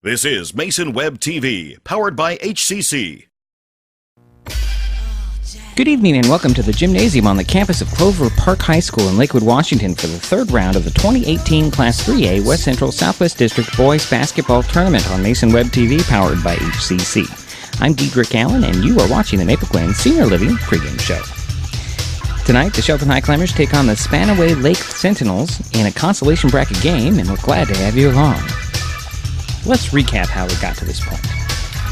This is Mason Web TV, powered by HCC. Good evening and welcome to the gymnasium on the campus of Clover Park High School in Lakewood, Washington for the third round of the 2018 Class 3A West Central Southwest District Boys Basketball Tournament on Mason Web TV, powered by HCC. I'm Diedrich Allen, and you are watching the Maple Glen Senior Living pregame show. Tonight, the Shelton Highclimbers take on the Spanaway Lake Sentinels in a consolation bracket game, and we're glad to have you along. Let's recap how we got to this point.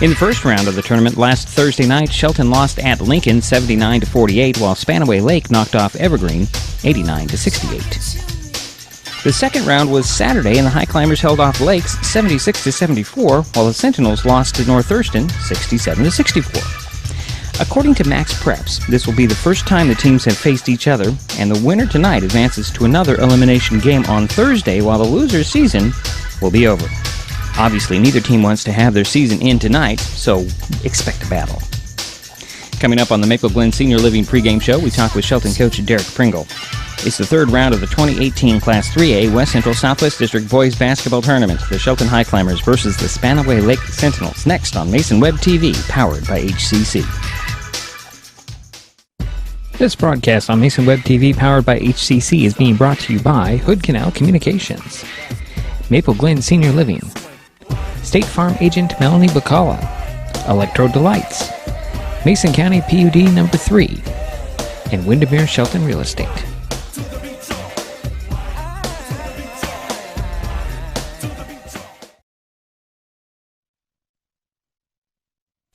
In the first round of the tournament last Thursday night, Shelton lost at Lincoln 79-48, while Spanaway Lake knocked off Evergreen 89-68. The second round was Saturday, and the Highclimbers held off Lakes 76-74, while the Sentinels lost to North Thurston 67-64. According to Max Preps, this will be the first time the teams have faced each other, and the winner tonight advances to another elimination game on Thursday, while the loser's season will be over. Obviously, neither team wants to have their season end tonight, so expect a battle. Coming up on the Maple Glen Senior Living pregame show, we talk with Shelton coach Derek Pringle. It's the third round of the 2018 Class 3A West Central Southwest District Boys Basketball Tournament, the Shelton Highclimbers versus the Spanaway Lake Sentinels, next on Mason Web TV, powered by HCC. This broadcast on Mason Web TV, powered by HCC, is being brought to you by Hood Canal Communications, Maple Glen Senior Living, State Farm Agent Melanie Bacala, Electro Delights, Mason County PUD number 3, and Windermere Shelton Real Estate.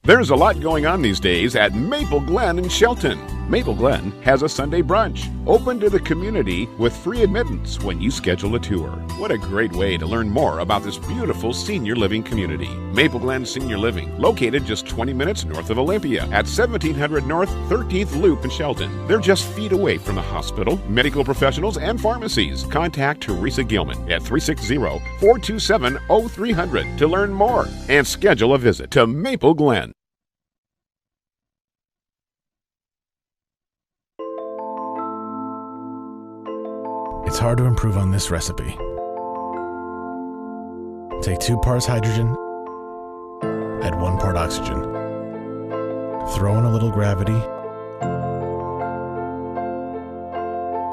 There's a lot going on these days at Maple Glen in Shelton. Maple Glen has a Sunday brunch, open to the community with free admittance when you schedule a tour. What a great way to learn more about this beautiful senior living community. Maple Glen Senior Living, located just 20 minutes north of Olympia at 1700 North 13th Loop in Shelton. They're just feet away from the hospital, medical professionals, and pharmacies. Contact Teresa Gilman at 360-427-0300 to learn more and schedule a visit to Maple Glen. It's hard to improve on this recipe. Take 2 parts hydrogen, add 1 part oxygen. Throw in a little gravity,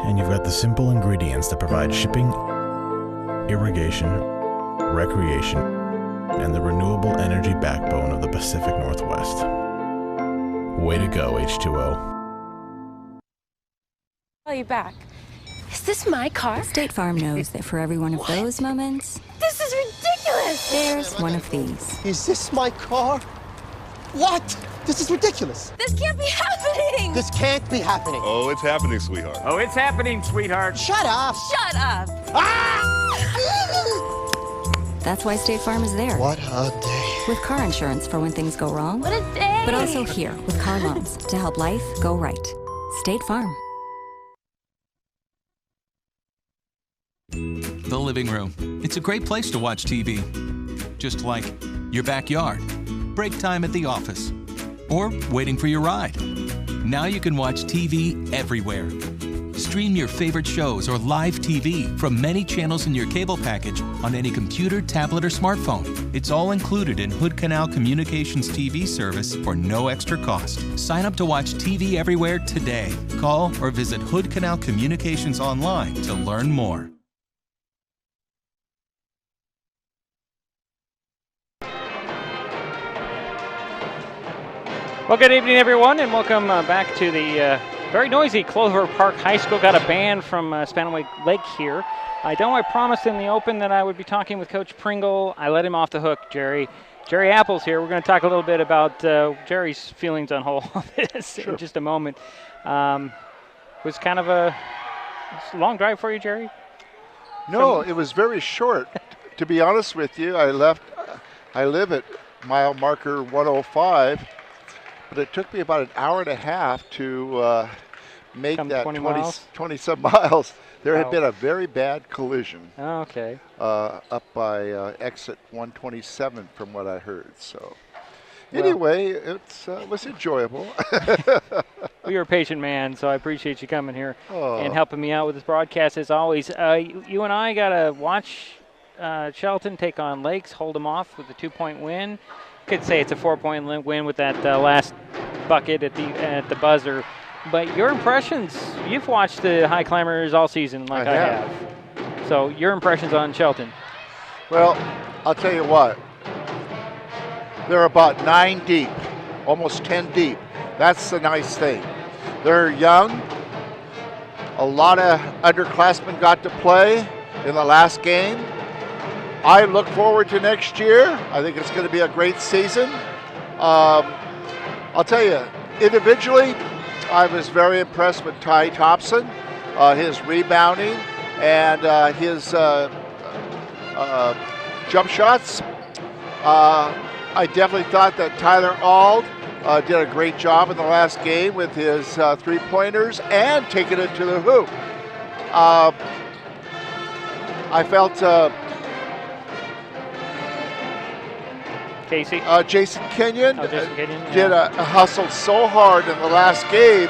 and you've got the simple ingredients that provide shipping, irrigation, recreation, and the renewable energy backbone of the Pacific Northwest. Way to go, H2O. Call you back. Is this my car? State Farm knows that for every one of those moments, This is ridiculous! there's one of these. Is this my car? What? This is ridiculous. This can't be happening! This can't be happening. Oh, it's happening, sweetheart. Oh, it's happening, sweetheart. Shut up. Shut up! That's why State Farm is there. What a day. With car insurance for when things go wrong, What a day! but also here with car loans to help life go right. State Farm. The living room. It's a great place to watch TV. Just like your backyard, break time at the office, or waiting for your ride. Now you can watch TV everywhere. Stream your favorite shows or live TV from many channels in your cable package on any computer, tablet, or smartphone. It's all included in Hood Canal Communications TV service for no extra cost. Sign up to watch TV everywhere today. Call or visit Hood Canal Communications online to learn more. Well, good evening, everyone, and welcome back to the very noisy Clover Park High School. Got a band from Spanaway Lake here. I know I promised in the open that I would be talking with Coach Pringle. I let him off the hook, Jerry. Jerry Apple's here. We're going to talk a little bit about Jerry's feelings on all of this in just a moment. Was kind of a long drive for you, Jerry? No, it was very short. To be honest with you, I live at mile marker 105, but it took me about an hour and a half to make that 20-some miles. There had been a very bad collision. Oh, okay. Up by exit 127 from what I heard. So anyway, it was enjoyable. Well, you're a patient man, so I appreciate you coming here and helping me out with this broadcast as always. You and I got to watch Shelton take on Lakes, hold them off with a 2-point win. Could say it's a 4-point win with that last bucket at the buzzer. But your impressions, you've watched the Highclimbers all season like I have. So your impressions on Shelton? Well, I'll tell you what. They're about 9 deep, almost 10 deep. That's the nice thing. They're young. A lot of underclassmen got to play in the last game. I look forward to next year. I think it's going to be a great season. I'll tell you, individually, I was very impressed with Ty Thompson, his rebounding and his jump shots. I definitely thought that Tyler Auld did a great job in the last game with his three-pointers and taking it to the hoop. I felt Casey? Jason Kenyon, did hustled so hard in the last game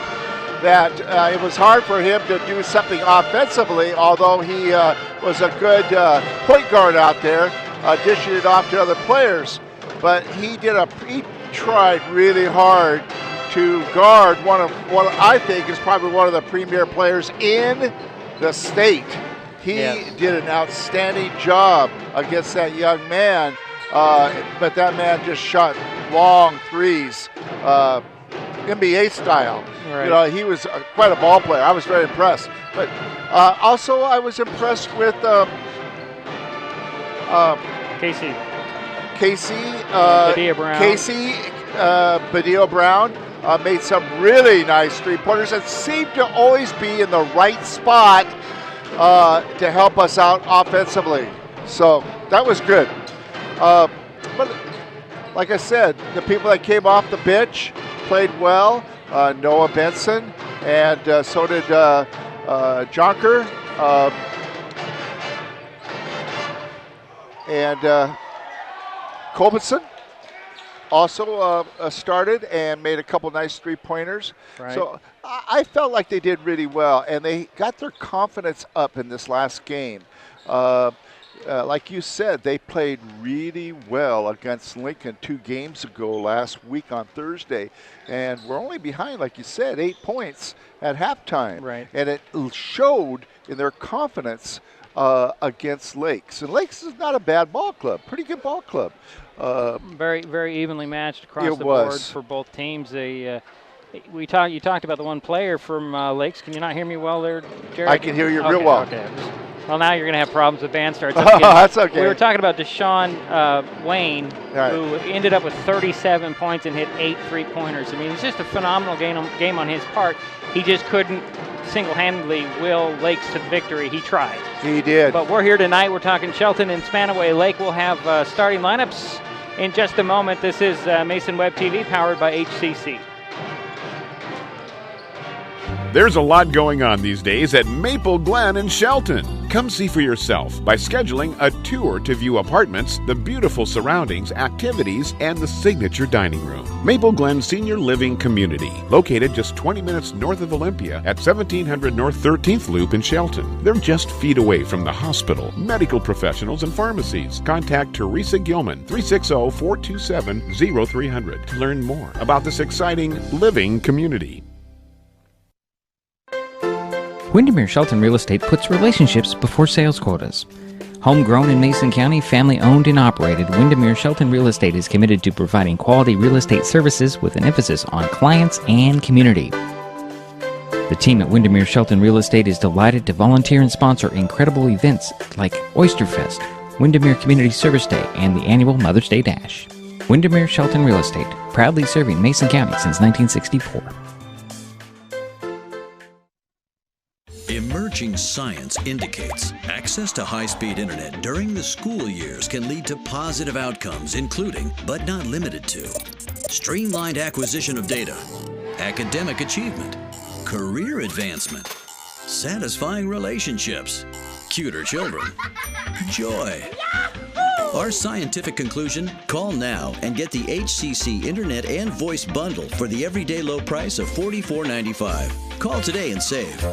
that it was hard for him to do something offensively, although he was a good point guard out there, dishing it off to other players. But he tried really hard to guard one of I think is probably one of the premier players in the state. He did an outstanding job against that young man, but that man just shot long threes, NBA style. Right. You know, he was quite a ball player. I was very impressed. But also, I was impressed with Casey. Badia Brown made some really nice three-pointers and seemed to always be in the right spot to help us out offensively. So that was good. But like I said, the people that came off the bench played well. Noah Benson, and so did Jonker. And Colbinson also started and made a couple nice three-pointers. Right. So I felt like they did really well, and they got their confidence up in this last game. Like you said, they played really well against Lincoln 2 games ago last week on Thursday, and we're only behind, like you said, 8 points at halftime. Right. And it showed in their confidence against Lakes. And Lakes is not a bad ball club, pretty good ball club. Very, very evenly matched across the board for both teams. You talked about the one player from Lakes. Can you not hear me well there, Jared? I can hear you real well. Okay. Well, now you're going to have problems with band starts. That's okay. We were talking about Deshaun Wayne, who ended up with 37 points and hit 8 three-pointers. I mean, it's just a phenomenal game on his part. He just couldn't single-handedly will Lakes to victory. He tried. He did. But we're here tonight. We're talking Shelton and Spanaway. Lake will have starting lineups in just a moment. This is Mason Web TV, powered by HCC. There's a lot going on these days at Maple Glen in Shelton. Come see for yourself by scheduling a tour to view apartments, the beautiful surroundings, activities, and the signature dining room. Maple Glen Senior Living Community, located just 20 minutes north of Olympia at 1700 North 13th Loop in Shelton. They're just feet away from the hospital, medical professionals, and pharmacies. Contact Teresa Gilman, 360-427-0300 to learn more about this exciting living community. Windermere Shelton Real Estate puts relationships before sales quotas. Homegrown in Mason County, family-owned and operated, Windermere Shelton Real Estate is committed to providing quality real estate services with an emphasis on clients and community. The team at Windermere Shelton Real Estate is delighted to volunteer and sponsor incredible events like Oysterfest, Windermere Community Service Day, and the annual Mother's Day Dash. Windermere Shelton Real Estate, proudly serving Mason County since 1964. Emerging science indicates access to high-speed internet during the school years can lead to positive outcomes, including, but not limited to, streamlined acquisition of data, academic achievement, career advancement, satisfying relationships, cuter children, joy. Our scientific conclusion? Call now and get the HCC Internet and Voice Bundle for the everyday low price of $44.95. Call today and save.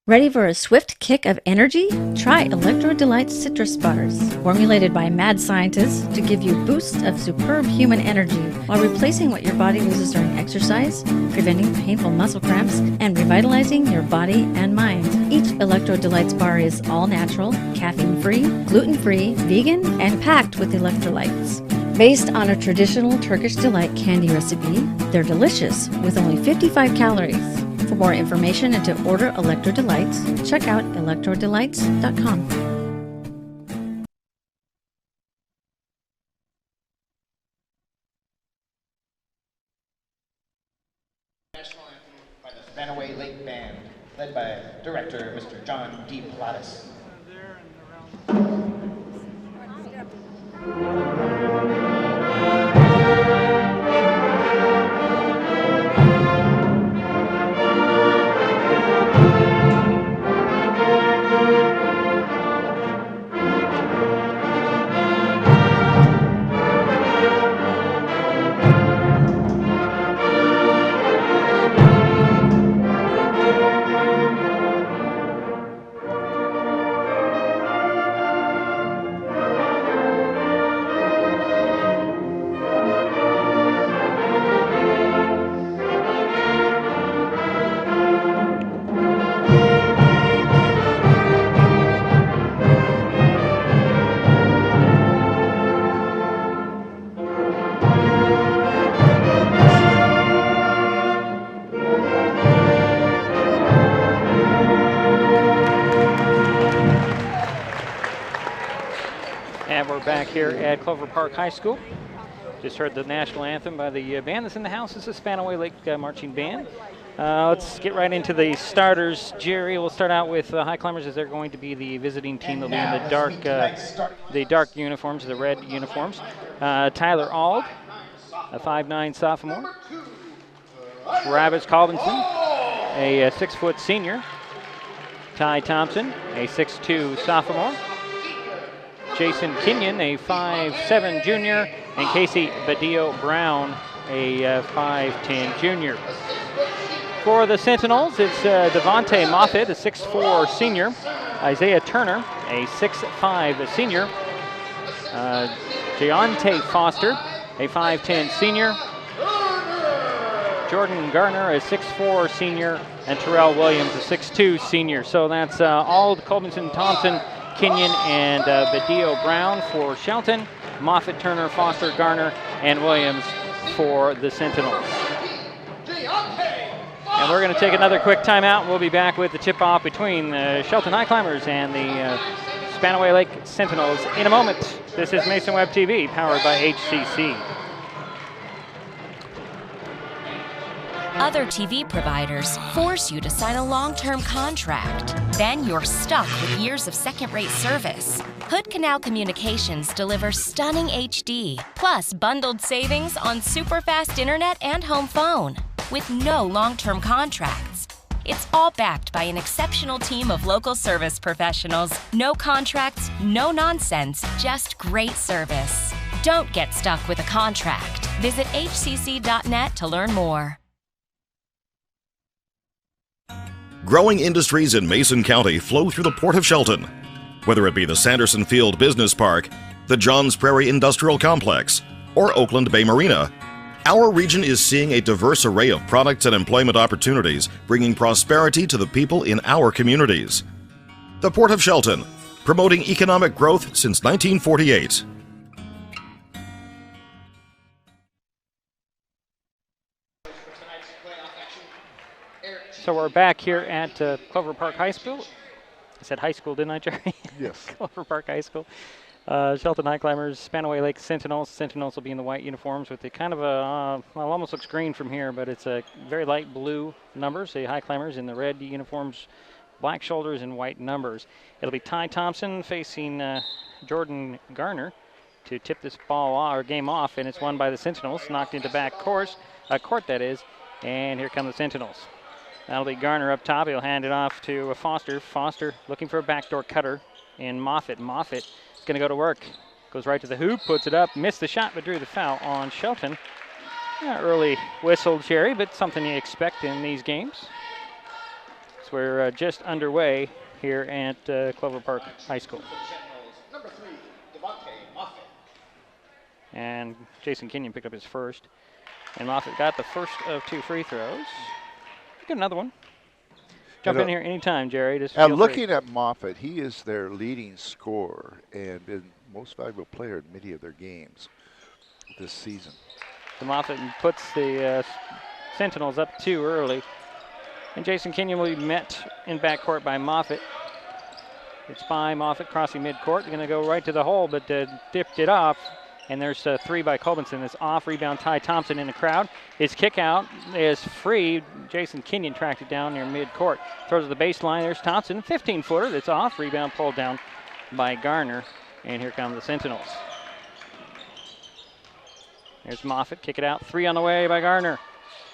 Ready for a swift kick of energy? Try Electro Delight Citrus Bars, formulated by mad scientists to give you boosts of superb human energy while replacing what your body loses during exercise, preventing painful muscle cramps, and revitalizing your body and mind. Each Electro Delights bar is all natural, caffeine-free, gluten-free, vegan, and packed with electrolytes. Based on a traditional Turkish delight candy recipe, they're delicious with only 55 calories. For more information and to order Electro Delights, check out electrodelights.com. National anthem by the Spanaway Lake Band, led by Director Mr. John D. Pilatus. Back here at Clover Park High School. Just heard the national anthem by the band that's in the house. This is Spanaway Lake Marching Band. Let's get right into the starters. Jerry, we'll start out with Highclimbers, as they're going to be the visiting team. They'll be in the dark uniforms, the red uniforms. Tyler Auld, a 5'9" sophomore. Travis Colbinson, a 6-foot senior. Ty Thompson, a 6'2" sophomore. Jason Kenyon, a 5'7" junior, and Casey Badillo Brown, a 5'10" junior. For the Sentinels, it's Devontae Moffitt, a 6'4" senior, Isaiah Turner, a 6'5" senior, Deontay Foster, a 5'10" senior, Jordan Garner, a 6'4" senior, and Terrell Williams, a 6'2" senior. So that's Auld, Colbinson, Thompson, Kenyon, and Badillo Brown for Shelton, Moffitt, Turner, Foster, Garner, and Williams for the Sentinels. And we're going to take another quick timeout. We'll be back with the tip-off between the Shelton Highclimbers and the Spanaway Lake Sentinels in a moment. This is Mason Web TV, powered by HCC. Other TV providers force you to sign a long-term contract. Then you're stuck with years of second-rate service. Hood Canal Communications delivers stunning HD, plus bundled savings on super-fast internet and home phone, with no long-term contracts. It's all backed by an exceptional team of local service professionals. No contracts, no nonsense, just great service. Don't get stuck with a contract. Visit hcc.net to learn more. Growing industries in Mason County flow through the Port of Shelton. Whether it be the Sanderson Field Business Park, the Johns Prairie Industrial Complex, or Oakland Bay Marina, our region is seeing a diverse array of products and employment opportunities, bringing prosperity to the people in our communities. The Port of Shelton, promoting economic growth since 1948. So we're back here at Clover Park High School. I said high school, didn't I, Jerry? Yes. Clover Park High School. Shelton Highclimbers, Spanaway Lake Sentinels. Sentinels will be in the white uniforms with the kind of a, well, almost looks green from here, but it's a very light blue numbers. The Highclimbers in the red uniforms, black shoulders, and white numbers. It'll be Ty Thompson facing Jordan Garner to tip this game off, and it's won by the Sentinels, knocked into back court, that is, and here come the Sentinels. That'll be Garner up top. He'll hand it off to Foster. Foster looking for a backdoor cutter in Moffitt. Moffitt is going to go to work. Goes right to the hoop, puts it up, missed the shot, but drew the foul on Shelton. Early whistle, Jerry, but something you expect in these games. We're just underway here at Clover Park High School. And Jason Kenyon picked up his first. And Moffitt got the first of 2 free throws. Get another one. Jump in here anytime, Jerry. Just and looking at Moffitt, he is their leading scorer and been most valuable player in many of their games this season. So Moffitt puts the Sentinels up 2 early. And Jason Kenyon will be met in backcourt by Moffitt. It's by Moffitt crossing midcourt. They're going to go right to the hole, but dipped it off. And there's a 3 by Colbinson. This off rebound, Ty Thompson in the crowd. His kick out is free. Jason Kenyon tracked it down near midcourt. Throws to the baseline. There's Thompson, 15-footer. That's off. Rebound pulled down by Garner. And here come the Sentinels. There's Moffitt. Kick it out. 3 on the way by Garner.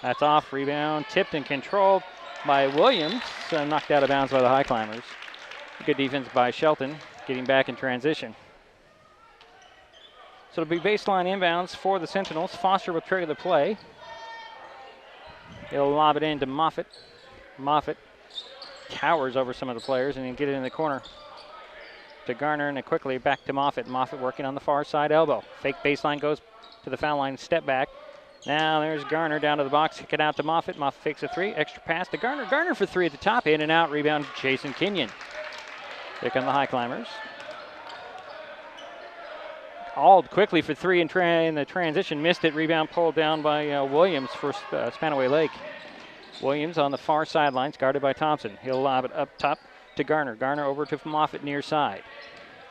That's off. Rebound tipped and controlled by Williams. Knocked out of bounds by the Highclimbers. Good defense by Shelton. Getting back in transition. So it'll be baseline inbounds for the Sentinels. Foster will trigger the play. He'll lob it into Moffitt. Moffitt towers over some of the players and he'll get it in the corner to Garner, and then quickly back to Moffitt. Moffitt working on the far side elbow. Fake baseline goes to the foul line, step back. Now there's Garner down to the box, kick it out to Moffitt. Moffitt fakes a 3, extra pass to Garner. Garner for 3 at the top, in and out, rebound Jason Kenyon. Here come the Highclimbers. Auld quickly for 3 in the transition, missed it. Rebound pulled down by Williams for Spanaway Lake. Williams on the far sidelines, guarded by Thompson. He'll lob it up top to Garner. Garner over to Moffitt near side.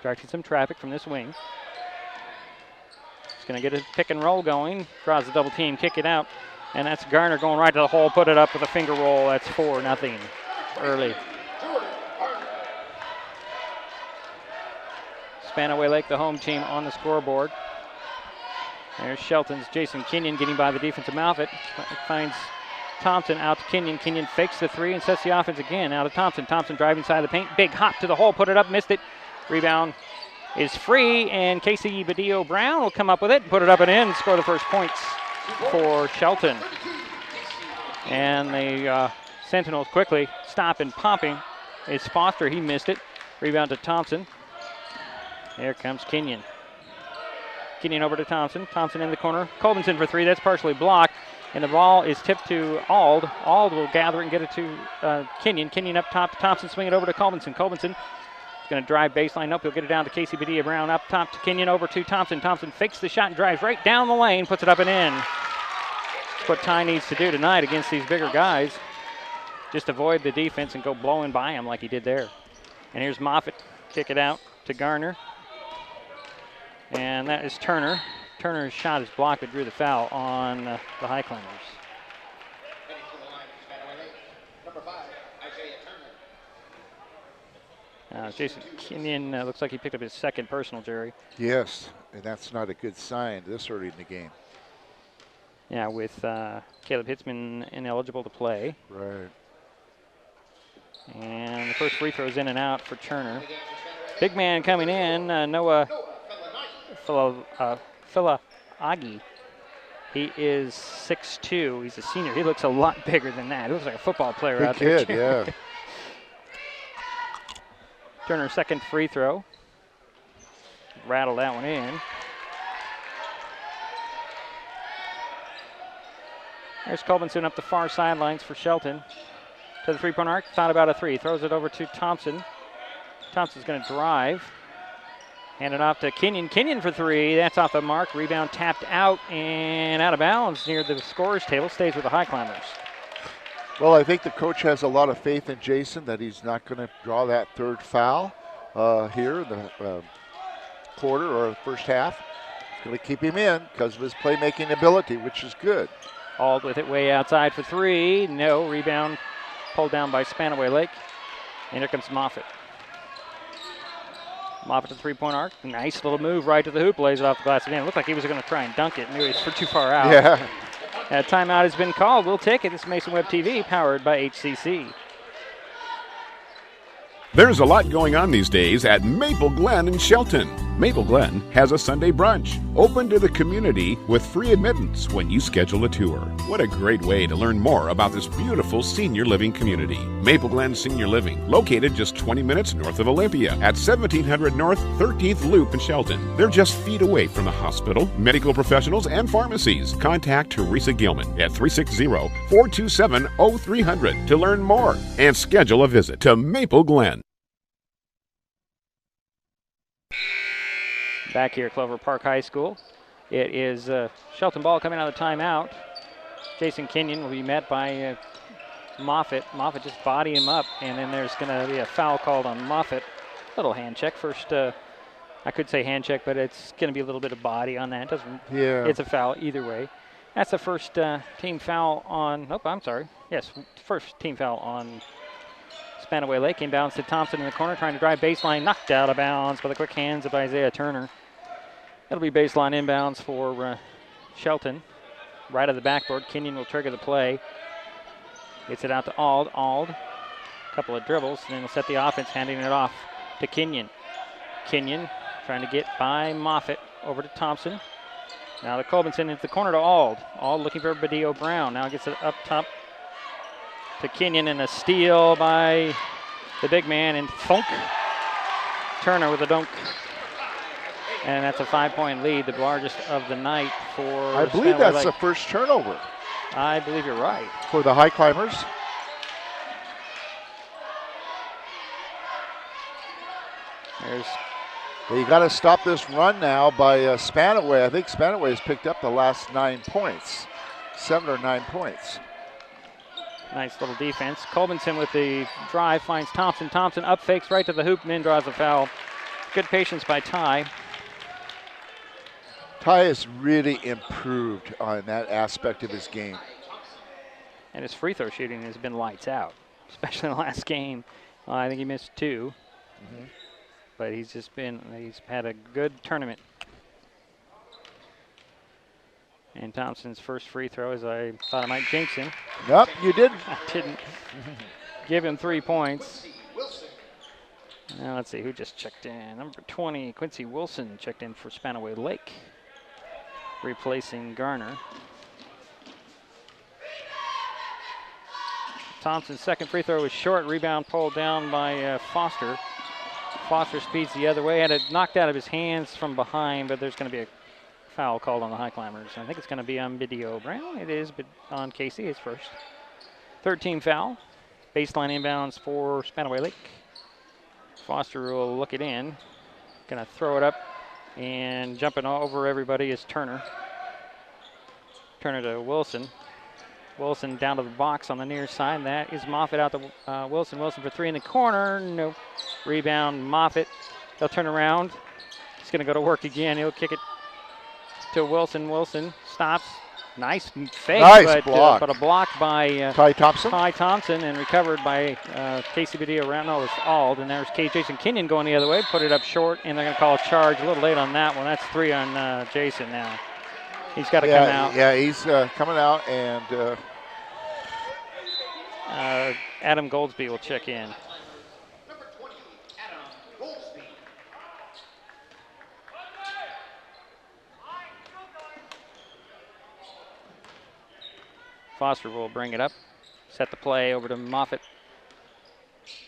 Directing some traffic from this wing. He's going to get a pick and roll going. Draws the double team, kick it out. And that's Garner going right to the hole, put it up with a finger roll. That's 4-0 early. Spanaway Lake, the home team, on the scoreboard. There's Shelton's Jason Kenyon getting by the defensive Moffitt. Finds Thompson out to Kenyon. Kenyon fakes the 3 and sets the offense again out of Thompson. Thompson driving side of the paint. Big hop to the hole, put it up, missed it. Rebound is free, and Casey Badillo-Brown will come up with it, put it up and in, score the first points for Shelton. And the Sentinels quickly stop and popping. It's Foster, he missed it. Rebound to Thompson. Here comes Kenyon. Kenyon over to Thompson. Thompson in the corner. Colbinson for 3. That's partially blocked. And the ball is tipped to Auld. Auld will gather and get it to Kenyon. Kenyon up top to Thompson. Swing it over to Colbinson. Colbinson is going to drive baseline. Nope, he'll get it down to Casey Badillo-Brown. Up top to Kenyon, over to Thompson. Thompson fakes the shot and drives right down the lane. Puts it up and in. That's what Ty needs to do tonight against these bigger guys. Just avoid the defense and go blowing by him like he did there. And here's Moffitt. Kick it out to Garner. And that is Turner. Turner's shot is blocked, but drew the foul on the Highclimbers. Jason Kenyon looks like he picked up his second personal, Jerry. Yes, and that's not a good sign this early in the game. Yeah, with Caleb Hitzman ineligible to play. Right. And the first free throw is in and out for Turner. Big man coming in, Noah Philaagi. He is 6'2". He's a senior. He looks a lot bigger than that. He looks like a football player Big out there. Kid, yeah. Turner's second free throw. Rattle that one in. There's Colbinson up the far sidelines for Shelton. To the three-point arc, thought about a 3. Throws it over to Thompson. Thompson's going to drive. Hand it off to Kenyon. Kenyon for 3. That's off the mark. Rebound tapped out and out of bounds near the scorer's table. Stays with the Highclimbers. Well, I think the coach has a lot of faith in Jason that he's not going to draw that third foul here in the quarter or first half. He's going to keep him in because of his playmaking ability, which is good. Auld with it way outside for 3. No. Rebound pulled down by Spanaway Lake. And here comes Moffitt. Moffitt to the three-point arc. Nice little move right to the hoop. Lays it off the glass again. It looked like he was going to try and dunk it. Knew it was too far out. Yeah. Timeout has been called. We'll take it. This is Mason Web TV, powered by HCC. There's a lot going on these days at Maple Glen in Shelton. Maple Glen has a Sunday brunch open to the community with free admittance when you schedule a tour. What a great way to learn more about this beautiful senior living community. Maple Glen Senior Living, located just 20 minutes north of Olympia at 1700 North 13th Loop in Shelton. They're just feet away from the hospital, medical professionals, and pharmacies. Contact Teresa Gilman at 360-427-0300 to learn more and schedule a visit to Maple Glen. Back here at Clover Park High School, it is Shelton ball coming out of the timeout. Jason Kenyon will be met by Moffitt. Moffitt just body him up, and then there's going to be a foul called on Moffitt. Little hand check. First, I could say hand check, but it's going to be a little bit of body on that. It's a foul either way. That's the first team foul on, first team foul on Spanaway Lake. Inbounds to Thompson in the corner, trying to drive baseline, knocked out of bounds by the quick hands of Isaiah Turner. It'll be baseline inbounds for Shelton. Right of the backboard, Kenyon will trigger the play. Gets it out to Ald. Ald, a couple of dribbles, and then he'll set the offense, handing it off to Kenyon. Kenyon trying to get by Moffitt over to Thompson. Now to Colbinson into the corner to Ald. Ald looking for Badillo Brown. Now gets it up top to Kenyon, and a steal by the big man in Funk. Turner with a dunk. And that's a 5-point lead, the largest of the night for I believe that's Lake. the first turnover. I believe you're right. For the Highclimbers. You got to stop this run now by Spanaway. I think Spanaway has picked up the last 9 points, 7 or 9 points. Nice little defense. Colbinson with the drive finds Thompson. Thompson up fakes right to the hoop and then draws a foul. Good patience by Ty. Ty has really improved on that aspect of his game. And his free throw shooting has been lights out, especially in the last game. I think he missed 2. Mm-hmm. But he's had a good tournament. And Thompson's first free throw, as I thought I might jinx him. Nope, you didn't. I didn't. Give him 3 points. Now let's see who just checked in. Number 20, Quincy Wilson, checked in for Spanaway Lake, replacing Garner. Thompson's second free throw was short. Rebound pulled down by Foster. Foster speeds the other way. Had it knocked out of his hands from behind, but there's going to be a foul called on the Highclimbers. I think it's going to be on Badillo Brown. It is, but on Casey, his first. Third team foul. Baseline inbounds for Spanaway Lake. Foster will look it in. Going to throw it up, and jumping over everybody is Turner. Turner to Wilson. Wilson down to the box on the near side, and that is Moffitt out to Wilson. Wilson for 3 in the corner. Nope. Rebound, Moffitt. They'll turn around. He's going to go to work again. He'll kick it to Wilson. Wilson stops. Nice fake, nice block. But a block by Ty Thompson. Ty Thompson, and recovered by Casey Badillo around. No, it's Ald, and there's Jason Kenyon going the other way. Put it up short, and they're going to call a charge a little late on that one. That's 3 on Jason now. He's got to come out. Yeah, he's coming out, and Adam Goldsby will check in. Number 20, Adam Goldsby. Foster will bring it up. Set the play over to Moffitt.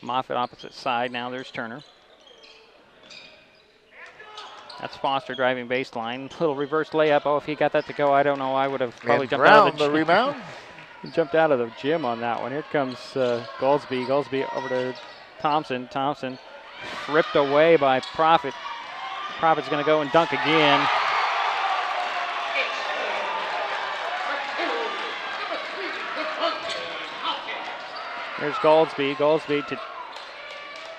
Moffitt opposite side. Now there's Turner. That's Foster driving baseline. Little reverse layup. Oh, if he got that to go, I don't know. I would have probably jumped out of the rebound. He jumped out of the gym on that one. Here comes Goldsby. Goldsby over to Thompson. Thompson ripped away by Profit. Profit's going to go and dunk again. There's Goldsby. Goldsby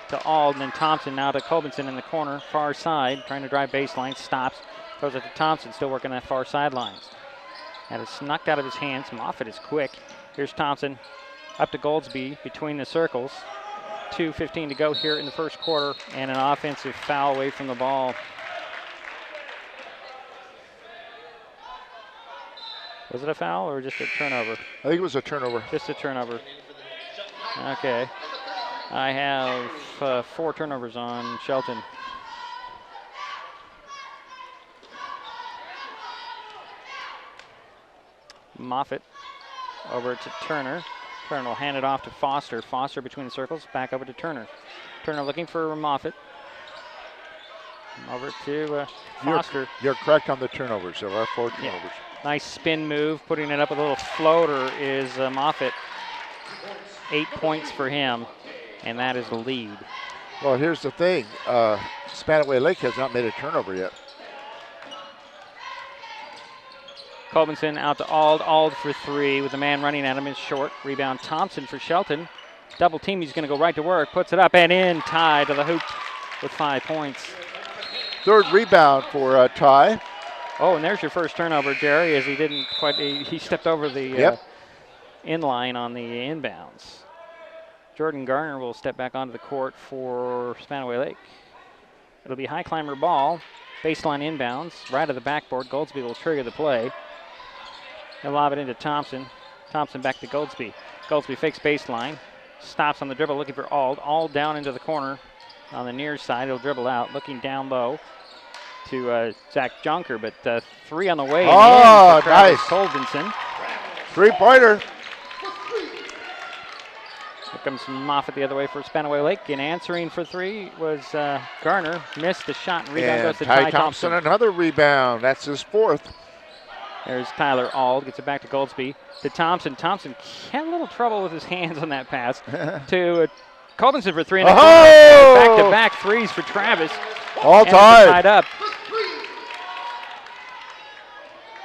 to Ald, and then Thompson now to Colbinson in the corner, far side, trying to drive baseline, stops, throws it to Thompson, still working that far sideline. Had it knocked out of his hands. Moffitt is quick. Here's Thompson up to Goldsby between the circles. 2:15 to go here in the first quarter, and an offensive foul away from the ball. Was it a foul or just a turnover? I think it was a turnover. Just a turnover. Okay. I have 4 turnovers on Shelton. Moffitt over to Turner. Turner will hand it off to Foster. Foster between the circles, back over to Turner. Turner looking for Moffitt. Over to Foster. You're correct on the turnovers. There are 4 turnovers. Yeah. Nice spin move, putting it up with a little floater is Moffitt. 8 points for him, and that is the lead. Well, here's the thing. Spanaway Lake has not made a turnover yet. Colbinson out to Ald for 3 with the man running at him is short. Rebound Thompson for Shelton. Double team, he's going to go right to work. Puts it up and in. Ty to the hoop with 5 points. 3rd rebound for Ty. Oh, and there's your first turnover, Jerry, as he didn't quite, he stepped over the inline on the inbounds. Jordan Garner will step back onto the court for Spanaway Lake. It'll be Highclimber ball. Baseline inbounds, right of the backboard. Goldsby will trigger the play. He'll lob it into Thompson. Thompson back to Goldsby. Goldsby fakes baseline. Stops on the dribble, looking for Ald. Ald down into the corner on the near side. He'll dribble out, looking down low to Zach Junker, but 3 on the way. Oh, nice. Colbinson. 3-pointer. Here comes Moffitt the other way for Spanaway Lake, and answering for 3 was Garner. Missed the shot, and rebound goes to Ty Thompson. Another rebound. That's his 4th. There's Tyler Ald, gets it back to Goldsby. To Thompson. Thompson had a little trouble with his hands on that pass. To Colbinson for 3 in the corner. Back-to-back threes for Travis. All tied up.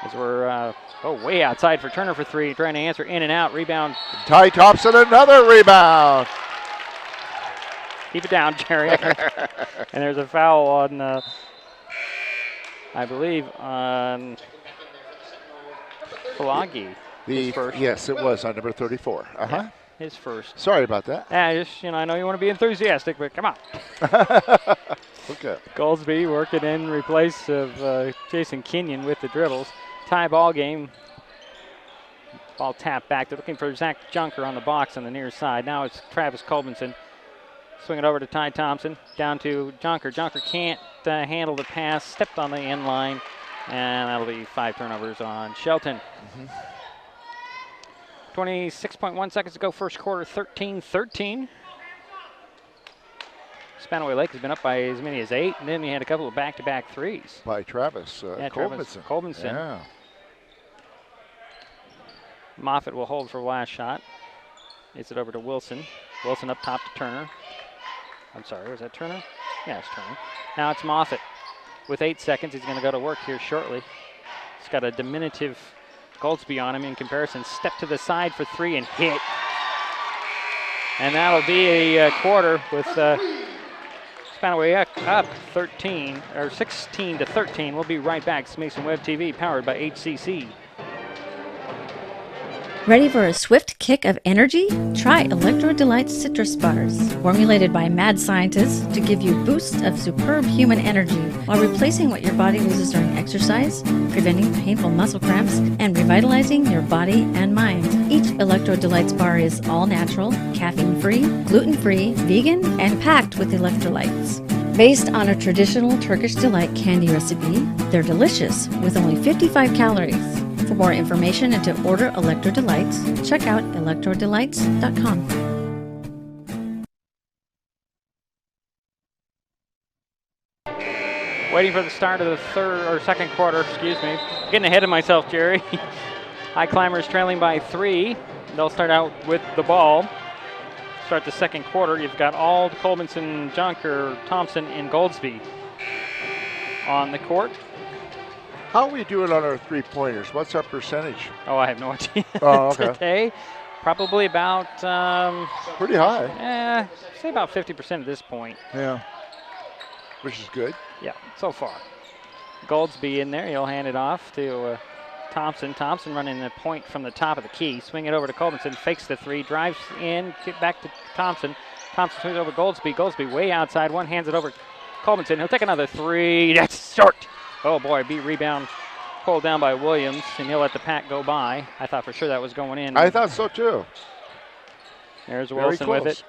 As we're way outside for Turner for 3, trying to answer in and out. Rebound. Ty Thompson, another rebound. Keep it down, Jerry. And there's a foul on, I believe, on Falagi. Yes, it was on number 34. Yeah, his first. Sorry about that. Yeah, just, I know you want to be enthusiastic, but come on. Okay. Goldsby working in replace of Jason Kenyon with the dribbles. Tie ball game. Ball tapped back. They're looking for Zach Junker on the box on the near side. Now it's Travis Colbinson. Swing it over to Ty Thompson. Down to Junker. Junker can't handle the pass. Stepped on the end line. And that'll be 5 turnovers on Shelton. 26.1 seconds to go, first quarter, 13-13. Spanaway Lake has been up by as many as 8, and then he had a couple of back-to-back threes. By Travis Colbinson. Yeah. Moffitt will hold for the last shot. Gets it over to Wilson. Wilson up top to Turner. I'm sorry, was that Turner? Yeah, it's Turner. Now it's Moffitt. With 8 seconds, he's going to go to work here shortly. He's got a diminutive Goldsby on him in comparison. Step to the side for 3 and hit. And that'll be a quarter with Spanaway up 16-13. We'll be right back. It's Mason Web TV, powered by HCC. Ready for a swift kick of energy? Try Electro Delight's citrus bars, formulated by mad scientists to give you boosts of superb human energy while replacing what your body loses during exercise, preventing painful muscle cramps, and revitalizing your body and mind. Each Electro Delight's bar is all natural, caffeine-free, gluten-free, vegan, and packed with electrolytes. Based on a traditional Turkish delight candy recipe, they're delicious with only 55 calories. For more information and to order Electro Delights, check out electrodelights.com. Waiting for the start of the second quarter, Getting ahead of myself, Jerry. Highclimbers trailing by 3. They'll start out with the ball. Start the second quarter. You've got Ald, Colbinson, Junker, Thompson, and Goldsby on the court. How are we doing on our 3-pointers? What's our percentage? Oh, I have no idea. Oh, okay. Today, probably about... pretty high. Say about 50% at this point. Yeah, which is good. Yeah, so far. Goldsby in there. He'll hand it off to Thompson. Thompson running the point from the top of the key. Swing it over to Colbinson. Fakes the 3. Drives in. Get back to Thompson. Thompson swings over Goldsby. Goldsby way outside. One hands it over Colbinson. He'll take another 3. That's short. Oh boy, beat rebound pulled down by Williams, and he'll let the pack go by. I thought for sure that was going in. I thought so too. There's Wilson with it.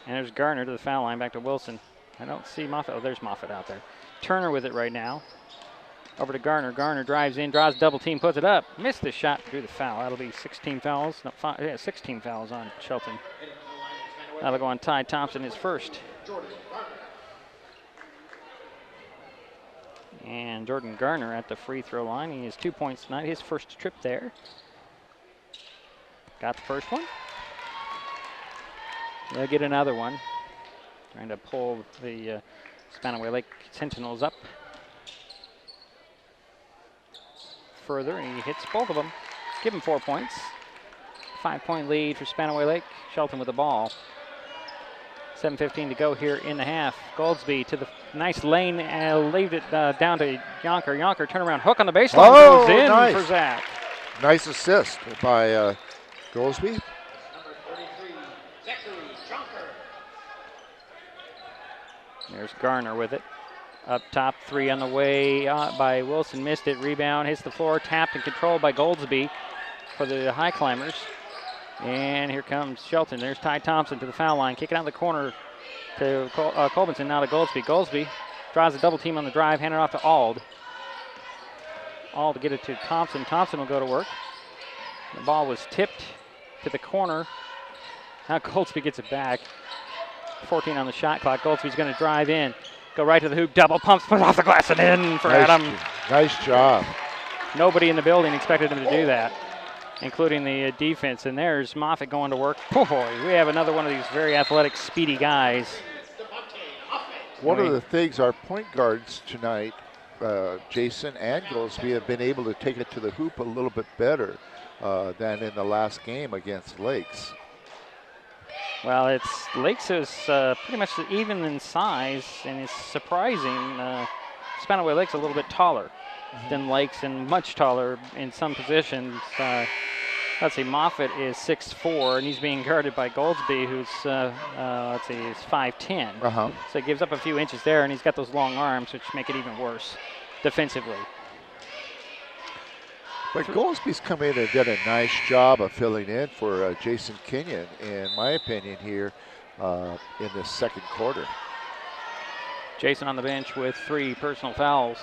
And there's Garner to the foul line, back to Wilson. I don't see Moffitt. Oh, there's Moffitt out there. Turner with it right now. Over to Garner. Garner drives in, draws double team, puts it up. Missed the shot through the foul. That'll be 16 fouls. No, 16 fouls on Shelton. That'll go on Ty Thompson, his first. And Jordan Garner at the free throw line. He has 2 points tonight, his first trip there. Got the first one. They'll get another one. Trying to pull the Spanaway Lake Sentinels up further, and he hits both of them. Give him 4 points. 5-point lead for Spanaway Lake. Shelton with the ball. 7:15 to go here in the half. Goldsby to the nice lane, leaved it down to Yonker. Yonker turnaround hook on the baseline, goes in nice. for Zach. Nice assist by Goldsby. There's Garner with it. Up top, 3 on the way by Wilson. Missed it. Rebound hits the floor. Tapped and controlled by Goldsby for the Highclimbers. And here comes Shelton. There's Ty Thompson to the foul line. Kicking out the corner to Colbinson. Now to Goldsby. Goldsby draws a double team on the drive. Hand it off to Ald. Ald to get it to Thompson. Thompson will go to work. The ball was tipped to the corner. Now Goldsby gets it back. 14 on the shot clock. Goldsby's going to drive in. Go right to the hoop, double pumps, put it off the glass and in for Adam. Nice job. Nobody in the building expected him to do that, including the defense. And there's Moffitt going to work. Oh boy, we have another one of these very athletic, speedy guys. One of the things our point guards tonight, Jason and Goldsby, have been able to take it to the hoop a little bit better than in the last game against Lakes. Well, Lakes is pretty much even in size, and it's surprising. Spanaway Lake's a little bit taller than Lakes, and much taller in some positions. Let's see, Moffitt is 6'4", and he's being guarded by Goldsby, who's let's see, is 5'10". So it gives up a few inches there, and he's got those long arms, which make it even worse defensively. But Goldsby's come in and done a nice job of filling in for Jason Kenyon, in my opinion, here in the second quarter. Jason on the bench with 3 personal fouls.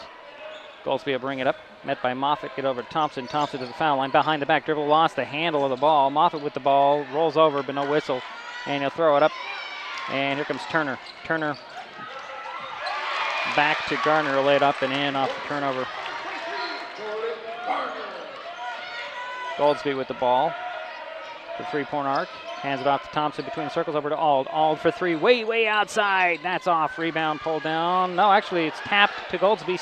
Goldsby will bring it up, met by Moffitt, get over to Thompson. Thompson to the foul line, behind the back dribble, lost the handle of the ball. Moffitt with the ball, rolls over, but no whistle, and he'll throw it up. And here comes Turner. Turner back to Garner, will lay it up and in off the turnover. Goldsby with the ball. The 3-point arc. Hands it off to Thompson between the circles, over to Ald. Ald for 3, way outside. That's off. Rebound pulled down. No, actually it's tapped to Goldsby.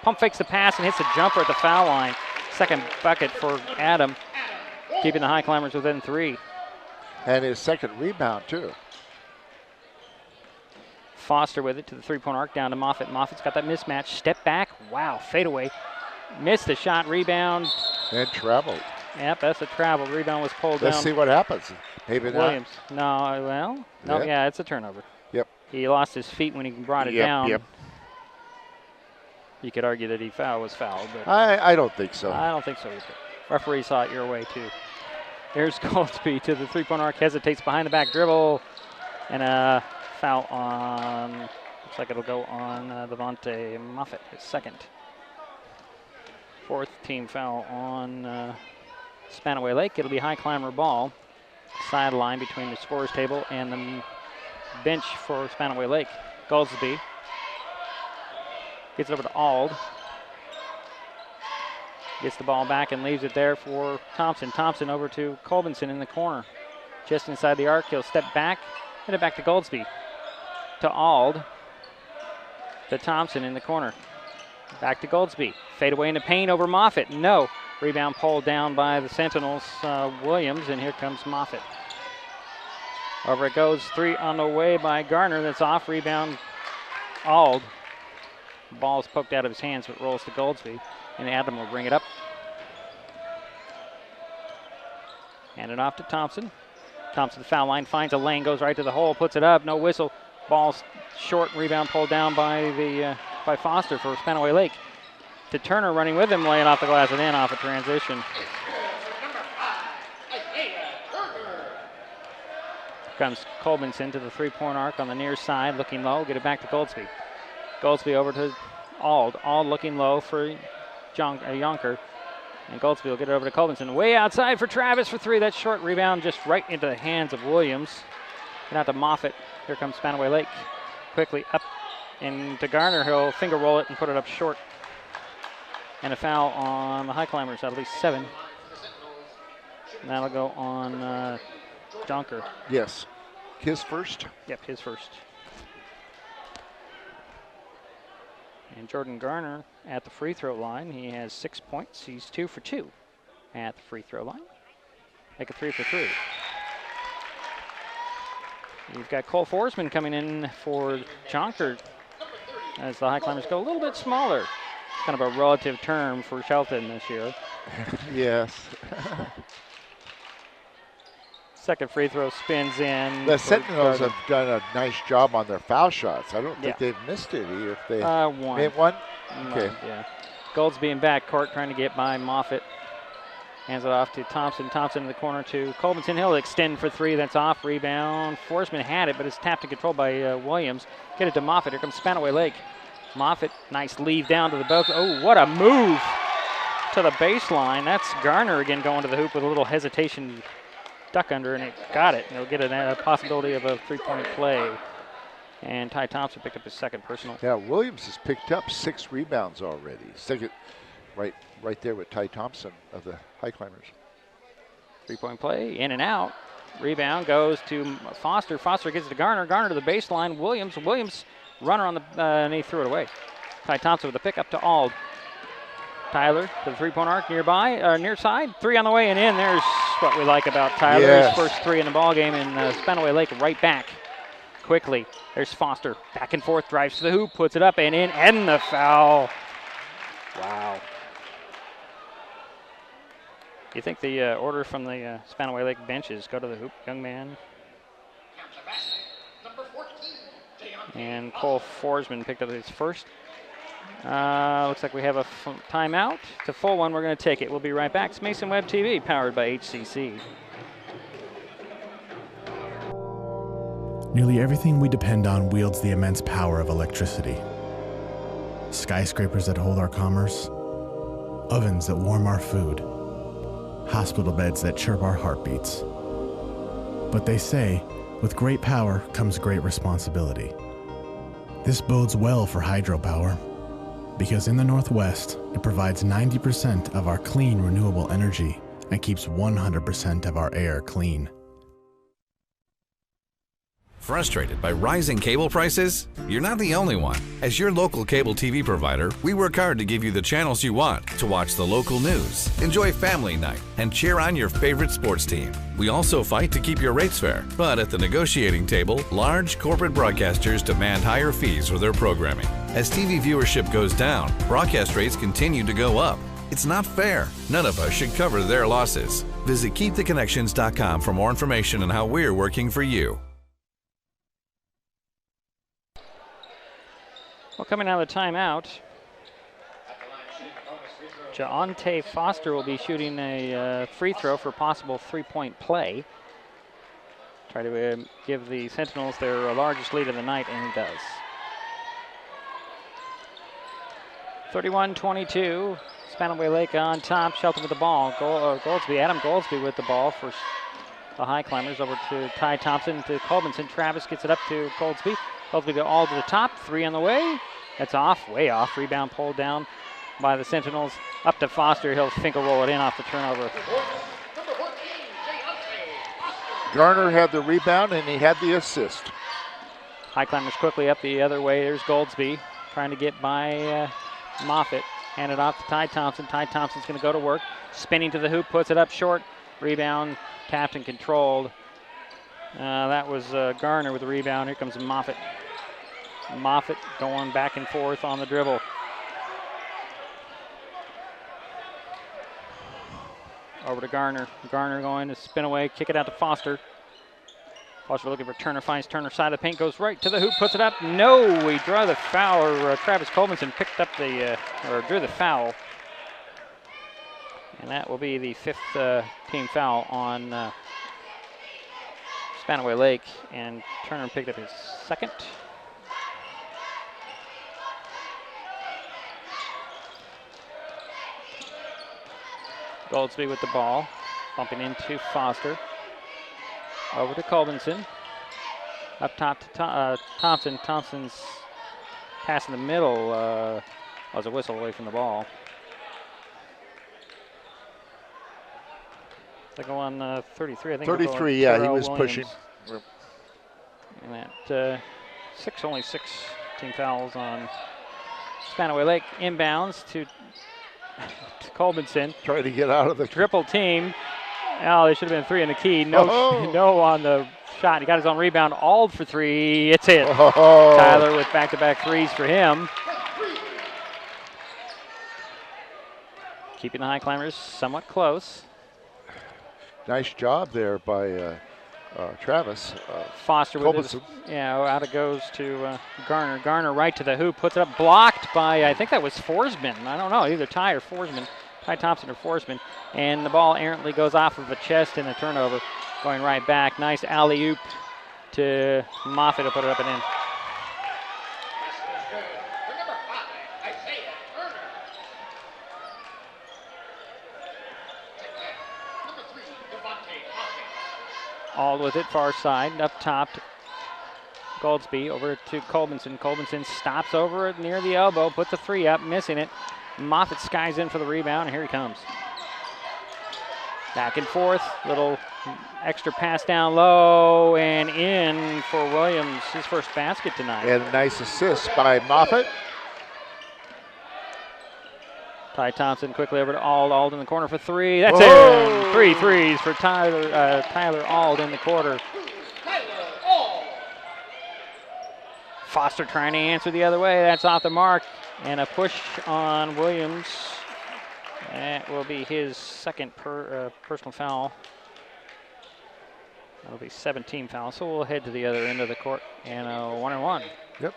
Pump fakes the pass and hits a jumper at the foul line. Second bucket for Adam, keeping the Highclimbers within 3. And his second rebound too. Foster with it to the 3-point arc, down to Moffitt. Moffitt's got that mismatch. Step back. Wow, fadeaway. Missed the shot, rebound. And traveled. Yep, that's a travel. Rebound was pulled down. Let's see what happens. Maybe Williams. No, well, no, yeah, it's a turnover. Yep. He lost his feet when he brought it down. Yep. You could argue that he was fouled, but I don't think so. I don't think so either. Referee saw it your way too. Here's Goldsby to the 3-point arc, hesitates behind the back dribble, and a foul on. Looks like it'll go on Levante Moffitt, his second. 4th team foul on Spanaway Lake. It'll be Highclimber ball. Sideline between the scorer's table and the bench for Spanaway Lake. Goldsby gets it over to Ald. Gets the ball back and leaves it there for Thompson. Thompson over to Colbinson in the corner. Just inside the arc, he'll step back, hit it back to Goldsby. To Ald. To Thompson in the corner. Back to Goldsby. Fade away into paint over Moffitt. No. Rebound pulled down by the Sentinels, Williams, and here comes Moffitt. Over it goes. 3 on the way by Garner. That's off. Rebound, Ald. Ball is poked out of his hands, so it rolls to Goldsby, and Adam will bring it up. Hand it off to Thompson. Thompson, the foul line, finds a lane, goes right to the hole, puts it up. No whistle. Ball's short. Rebound pulled down by by Foster for Spanaway Lake. To Turner running with him, laying off the glass and in off a transition. Comes Colbinson to the three-point arc on the near side, looking low. Get it back to Goldsby. Goldsby over to Ald. Ald looking low for Yonker. And Goldsby will get it over to Colbinson. Way outside for Travis for three. That short rebound just right into the hands of Williams. And out to Moffitt. Here comes Spanaway Lake. Quickly up into Garner. He'll finger roll it and put it up short. And a foul on the Highclimbers, at least 7. And that'll go on Jonker. Yes. His first? Yep, his first. And Jordan Garner at the free throw line. He has 6 points. He's 2 for 2 at the free throw line. Make it 3 for 3. You've got Cole Forsman coming in for Jonker as the Highclimbers go a little bit smaller. Kind of a relative term for Shelton this year. Yes. Second free throw spins in. The Sentinels have done a nice job on their foul shots. I don't think they've missed any. If they one. made one? Okay. Yeah. Goldsby in backcourt trying to get by Moffitt. Hands it off to Thompson. Thompson in the corner to Colbinson. He'll extend for 3. That's off. Rebound. Forsman had it, but it's tapped and controlled by Williams. Get it to Moffitt. Here comes Spanaway Lake. Moffitt, nice leave down to the boat. Oh, what a move to the baseline. That's Garner again going to the hoop with a little hesitation. Duck under, and it got it. It'll get a possibility of a three-point play. And Ty Thompson picked up his second personal. Yeah, Williams has picked up 6 rebounds already. Second, right there with Ty Thompson of the Highclimbers. Three-point play, in and out. Rebound goes to Foster. Foster gets it to Garner. Garner to the baseline. Williams runner on the, and he threw it away. Ty Thompson with the pick up to Ald. Tyler to the three-point arc nearby, near side. 3 on the way and in. There's what we like about Tyler. Yes. His first 3 in the ball game, and Spanaway Lake right back quickly. There's Foster, back and forth, drives to the hoop, puts it up and in, and the foul. Wow. You think the order from the Spanaway Lake benches go to the hoop, young man? And Cole Forsman picked up his first. Looks like we have a timeout. It's a full one. We're going to take it. We'll be right back. It's Mason Web TV, powered by HCC. Nearly everything we depend on wields the immense power of electricity. Skyscrapers that hold our commerce, ovens that warm our food, hospital beds that chirp our heartbeats. But they say, with great power comes great responsibility. This bodes well for hydropower, because in the Northwest, it provides 90% of our clean renewable energy and keeps 100% of our air clean. Frustrated by rising cable prices? You're not the only one. As your local cable TV provider, we work hard to give you the channels you want to watch the local news, enjoy family night, and cheer on your favorite sports team. We also fight to keep your rates fair, but at the negotiating table, large corporate broadcasters demand higher fees for their programming. As TV viewership goes down, broadcast rates continue to go up. It's not fair. None of us should cover their losses. Visit KeepTheConnections.com for more information on how we're working for you. Well, coming out of the timeout, Jaonte Foster will be shooting a free throw for a possible three-point play. Try to give the Sentinels their largest lead of the night, and he does. 31-22, Spanaway Lake on top, Shelton with the ball. Adam Goldsby with the ball for the Highclimbers, over to Ty Thompson to Colbinson. Travis gets it up to Goldsby. Goldsby go all to the top, 3 on the way. That's off, way off. Rebound pulled down by the Sentinels. Up to Foster, he'll finger roll it in off the turnover. Garner had the rebound and he had the assist. Highclimbers quickly up the other way. There's Goldsby trying to get by Moffitt. Hand it off to Ty Thompson. Ty Thompson's going to go to work. Spinning to the hoop, puts it up short. Rebound tapped and controlled. That was Garner with the rebound. Here comes Moffitt. Moffitt going back and forth on the dribble. Over to Garner. Garner going to spin away, kick it out to Foster. Foster looking for Turner, finds Turner side of the paint, goes right to the hoop, puts it up. No, we draw the foul, or Travis Colbinson picked up the, or drew the foul. And that will be the 5th team foul on Spanaway Lake, and Turner picked up his second. Goldsby with the ball, bumping into Foster. Over to Colbinson. Up top to Thompson. Thompson's pass in the middle was a whistle away from the ball. They go on 33, I think. 33, yeah, he was Williams. pushing. And that only six team fouls on Spanaway Lake. Inbounds to Colbinson. Trying to get out of the triple team. Oh, there should have been 3 in the key. No, no on the shot. He got his own rebound. All for 3. It's it. Tyler with back-to-back threes for him. Keeping the Highclimbers somewhat close. Nice job there by Travis. Foster with his, out it goes to Garner. Garner right to the hoop, puts it up, blocked by, I think that was Forsman. I don't know, either Ty or Forsman. Ty Thompson or Forsman. And the ball errantly goes off of the chest in the turnover, going right back. Nice alley-oop to Moffitt to put it up and in. All with it, far side, up top. Goldsby over to Colbinson. Colbinson stops over it near the elbow, puts a 3 up, missing it. Moffitt skies in for the rebound, and here he comes. Back and forth, little extra pass down low, and in for Williams, his first basket tonight. And a nice assist by Moffitt. Ty Thompson quickly over to Ald. Ald in the corner for 3. That's in. 3 threes for Tyler Ald in the quarter. Foster trying to answer the other way. That's off the mark. And a push on Williams. That will be his second personal foul. That'll be 17 fouls. So we'll head to the other end of the court. And 1-and-1. Yep.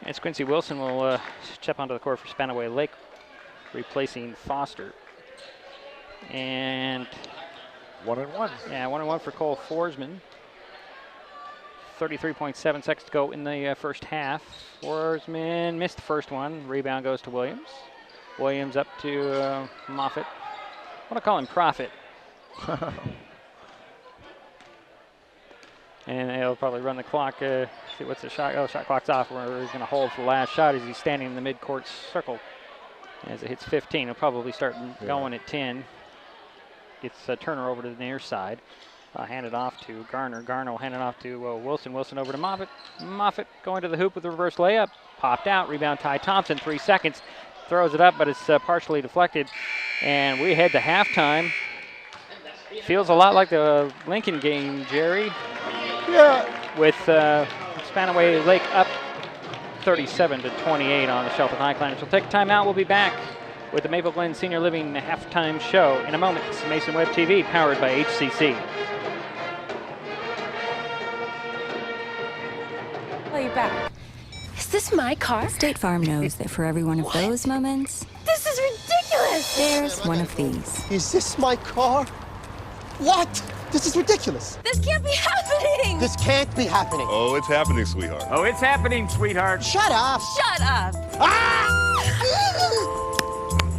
And Quincy Wilson will step onto the court for Spanaway Lake, replacing Foster. And 1-and-1. Yeah, 1-and-1 for Cole Forsman. 33.7 seconds to go in the first half. Forsman missed the first one. Rebound goes to Williams. Williams up to Moffitt. I want to call him Prophet. And he'll probably run the clock. See what's the shot? Oh, shot clock's off. Where he's going to hold for the last shot as he's standing in the midcourt circle. As it hits 15, he'll probably start going at 10. Gets Turner over to the near side. Hand it off to Garner. Garner will hand it off to Wilson. Wilson over to Moffitt. Moffitt going to the hoop with a reverse layup. Popped out. Rebound Ty Thompson. 3 seconds. Throws it up, but it's partially deflected. And we head to halftime. Feels a lot like the Lincoln game, Jerry. Yeah. With Spanaway Lake up 37-28 on the Shelton Highclimbers. We'll take a timeout. We'll be back with the Maple Glen Senior Living halftime show in a moment. It's Mason Web TV, powered by HCC. I'll you back. Is this my car? State Farm knows that for every one of those moments, This is ridiculous! there's one of these. Is this my car? What? This is ridiculous. This can't be happening! This can't be happening. Oh, it's happening, sweetheart. Oh, it's happening, sweetheart. Shut up! Shut up!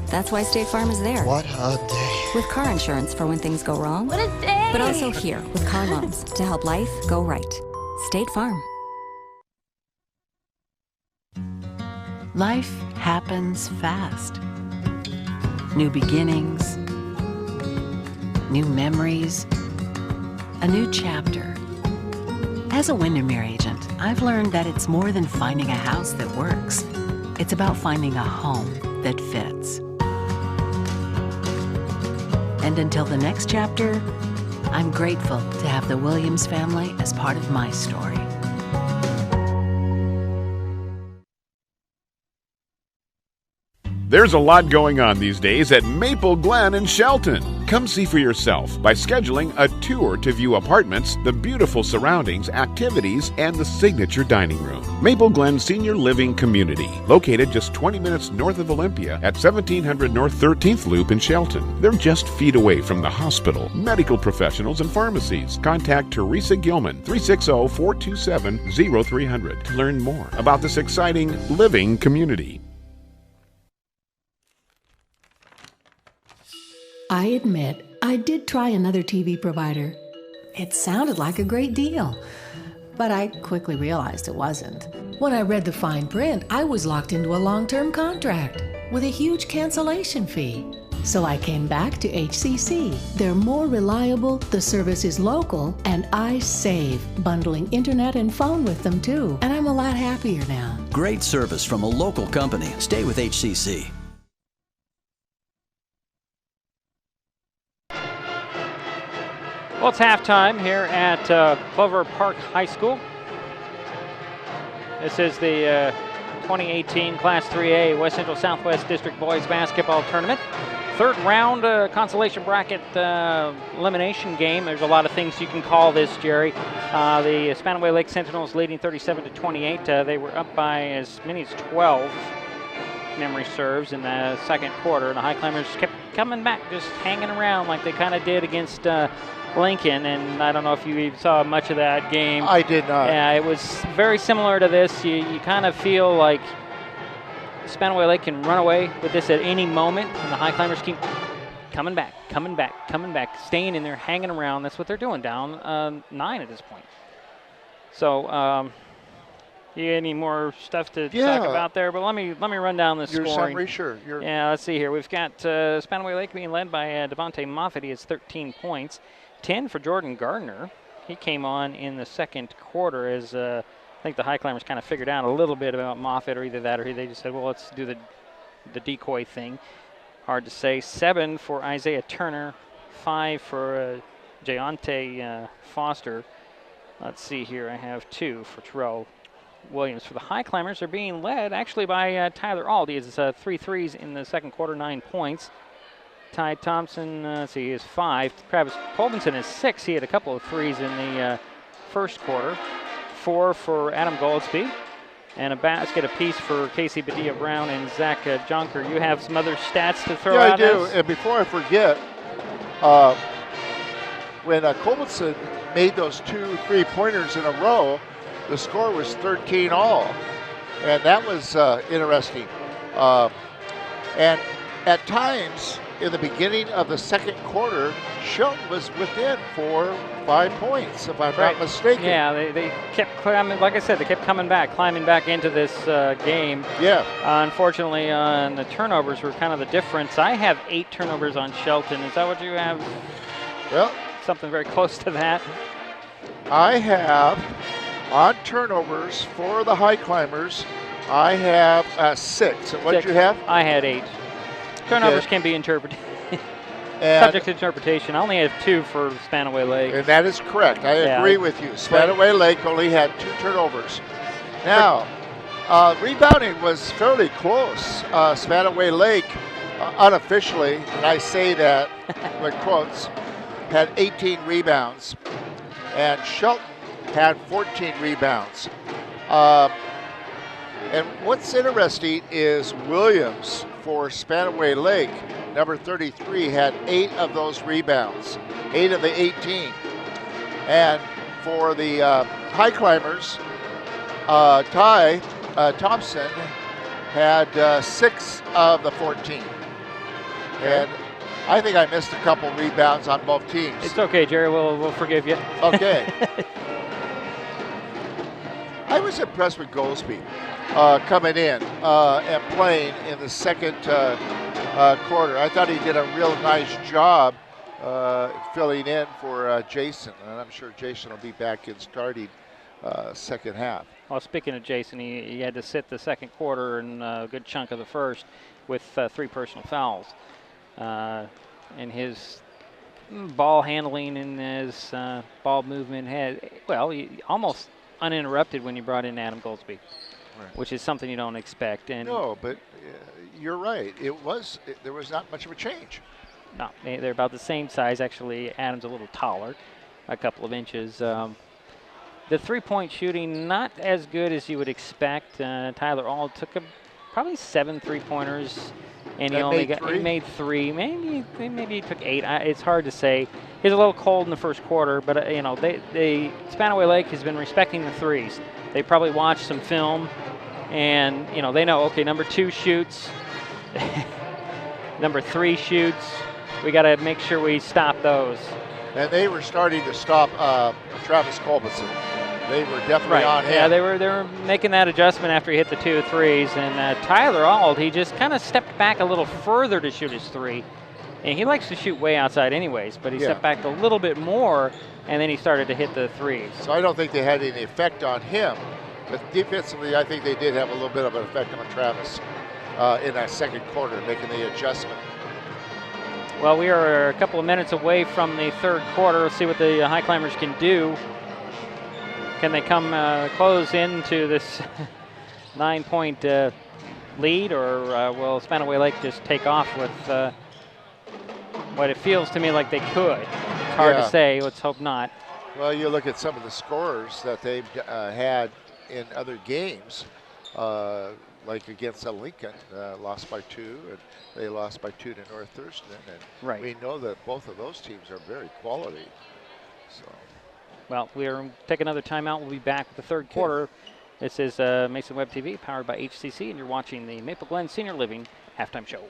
That's why State Farm is there. What a day. With car insurance for when things go wrong. What a day! But also here with car loans to help life go right. State Farm. Life happens fast. New beginnings, new memories, a new chapter. As a Windermere agent, I've learned that it's more than finding a house that works. It's about finding a home that fits. And until the next chapter, I'm grateful to have the Williams family as part of my story. There's a lot going on these days at Maple Glen in Shelton. Come see for yourself by scheduling a tour to view apartments, the beautiful surroundings, activities, and the signature dining room. Maple Glen Senior Living Community, located just 20 minutes north of Olympia at 1700 North 13th Loop in Shelton. They're just feet away from the hospital, medical professionals, and pharmacies. Contact Teresa Gilman, 360-427-0300 to learn more about this exciting living community. I admit, I did try another TV provider. It sounded like a great deal, but I quickly realized it wasn't. When I read the fine print, I was locked into a long-term contract with a huge cancellation fee. So I came back to HCC. They're more reliable, the service is local, and I save, bundling internet and phone with them too. And I'm a lot happier now. Great service from a local company. Stay with HCC. Well, it's halftime here at Clover Park High School. This is the 2018 Class 3A West Central Southwest District Boys Basketball Tournament. Third round consolation bracket elimination game. There's a lot of things you can call this, Jerry. The Spanaway Lake Sentinels leading 37-28. They were up by as many as 12, memory serves, in the second quarter. The Highclimbers kept coming back, just hanging around like they kind of did against Lincoln, and I don't know if you even saw much of that game. I did not. Yeah, it was very similar to this. You kind of feel like Spanaway Lake can run away with this at any moment, and the Highclimbers keep coming back, staying in there, hanging around. That's what they're doing, down 9 at this point. So, you any more stuff to talk about there? But let me run down the scoring. Summary, sure. Yeah, let's see here. We've got Spanaway Lake being led by Devontae Moffitt. He has 13 points. 10 for Jordan Gardner. He came on in the second quarter as I think the Highclimbers kind of figured out a little bit about Moffitt, or either that or they just said, well, let's do the decoy thing. Hard to say. 7 for Isaiah Turner. 5 for Jayante Foster. Let's see here. I have 2 for Terrell Williams. For the Highclimbers, they're being led actually by Tyler Auld. He has 3 threes in the second quarter, 9 points. Ty Thompson, he has 5. Travis Colvinson has 6. He had a couple of threes in the first quarter. 4 for Adam Goldsby. And a basket apiece for Casey Badia-Brown and Zach Jonker. You have some other stats to throw out? Yeah, I do. And before I forget, when Colvinson made those 2 3-pointers in a row, the score was 13 all. And that was interesting. And at times, in the beginning of the second quarter, Shelton was within 4 or 5 points, if I'm not mistaken. Yeah, they kept climbing, like I said, they kept climbing back into this game. Yeah. Unfortunately, the turnovers were kind of the difference. I have 8 turnovers on Shelton. Is that what you have? Well, something very close to that. I have, on turnovers for the Highclimbers, I have 6. And what did you have? I had 8. Turnovers can be interpreted. Subject to interpretation. I only have 2 for Spanaway Lake. And that is correct. I agree with you. Spanaway Lake only had 2 turnovers. Now, rebounding was fairly close. Spanaway Lake, unofficially, and I say that with quotes, had 18 rebounds. And Shelton had 14 rebounds. And what's interesting is Williams for Spanaway Lake, number 33, had 8 of those rebounds, 8 of the 18. And for the Highclimbers, Ty Thompson had 6 of the 14. And I think I missed a couple rebounds on both teams. It's okay, Jerry. We'll forgive you. Okay. I was impressed with Goldsby coming in and playing in the second quarter. I thought he did a real nice job filling in for Jason, and I'm sure Jason will be back in starting second half. Well, speaking of Jason, he had to sit the second quarter and a good chunk of the first with 3 personal fouls. And his ball handling and his ball movement had, well, almost uninterrupted when you brought in Adam Goldsby. which is something you don't expect. And no, but you're right. There was not much of a change. No, they're about the same size. Actually, Adam's a little taller, a couple of inches. The three-point shooting, not as good as you would expect. Tyler Auld took probably 7 three-pointers, and he made 3. Maybe he took 8. It's hard to say. He's a little cold in the first quarter, but Spanaway Lake has been respecting the threes. They probably watched some film, and they know, okay, number 2 shoots, number 3 shoots. We got to make sure we stop those. And they were starting to stop Travis Culbertson. They were definitely on him. Yeah, they were making that adjustment after he hit the 2 threes. And Tyler Auld, he just kind of stepped back a little further to shoot his 3. And he likes to shoot way outside anyways, but he stepped back a little bit more, and then he started to hit the 3s. So I don't think they had any effect on him. But defensively, I think they did have a little bit of an effect on Travis in that second quarter, making the adjustment. Well, we are a couple of minutes away from the third quarter. Let's see what the Highclimbers can do. Can they come close into this 9-point lead, or will Spanaway Lake just take off with what it feels to me like they could? It's hard to say. Let's hope not. Well, you look at some of the scores that they've had in other games, like against Lincoln, lost by 2, and they lost by 2 to North Thurston, and we know that both of those teams are very quality. So, well, we'll take another timeout. We'll be back with the third quarter. This is Mason Web TV, powered by HCC, and you're watching the Maple Glen Senior Living Halftime Show.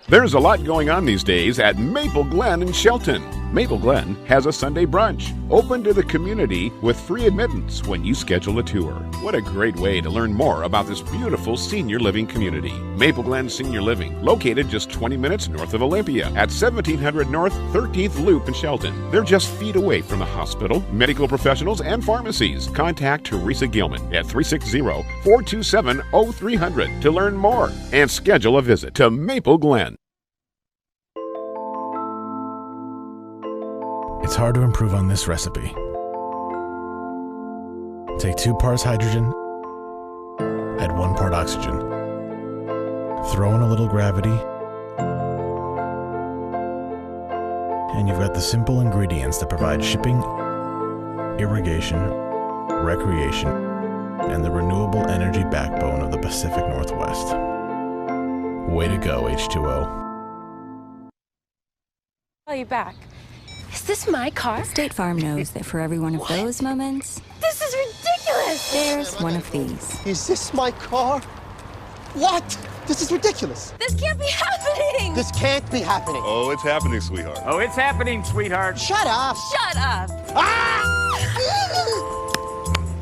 There's a lot going on these days at Maple Glen in Shelton. Maple Glen has a Sunday brunch open to the community with free admittance when you schedule a tour. What a great way to learn more about this beautiful senior living community. Maple Glen Senior Living, located just 20 minutes north of Olympia at 1700 North 13th Loop in Shelton. They're just feet away from the hospital, medical professionals, and pharmacies. Contact Teresa Gilman at 360-427-0300 to learn more and schedule a visit to Maple Glen. It's hard to improve on this recipe. Take 2 parts hydrogen, add 1 part oxygen. Throw in a little gravity, and you've got the simple ingredients that provide shipping, irrigation, recreation, and the renewable energy backbone of the Pacific Northwest. Way to go, H2O. Call you back. Is this my car? State Farm knows that for every one of those moments, This is ridiculous! there's one of these. Is this my car? What? This is ridiculous. This can't be happening! This can't be happening. Oh, it's happening, sweetheart. Oh, it's happening, sweetheart. Shut up! Shut up!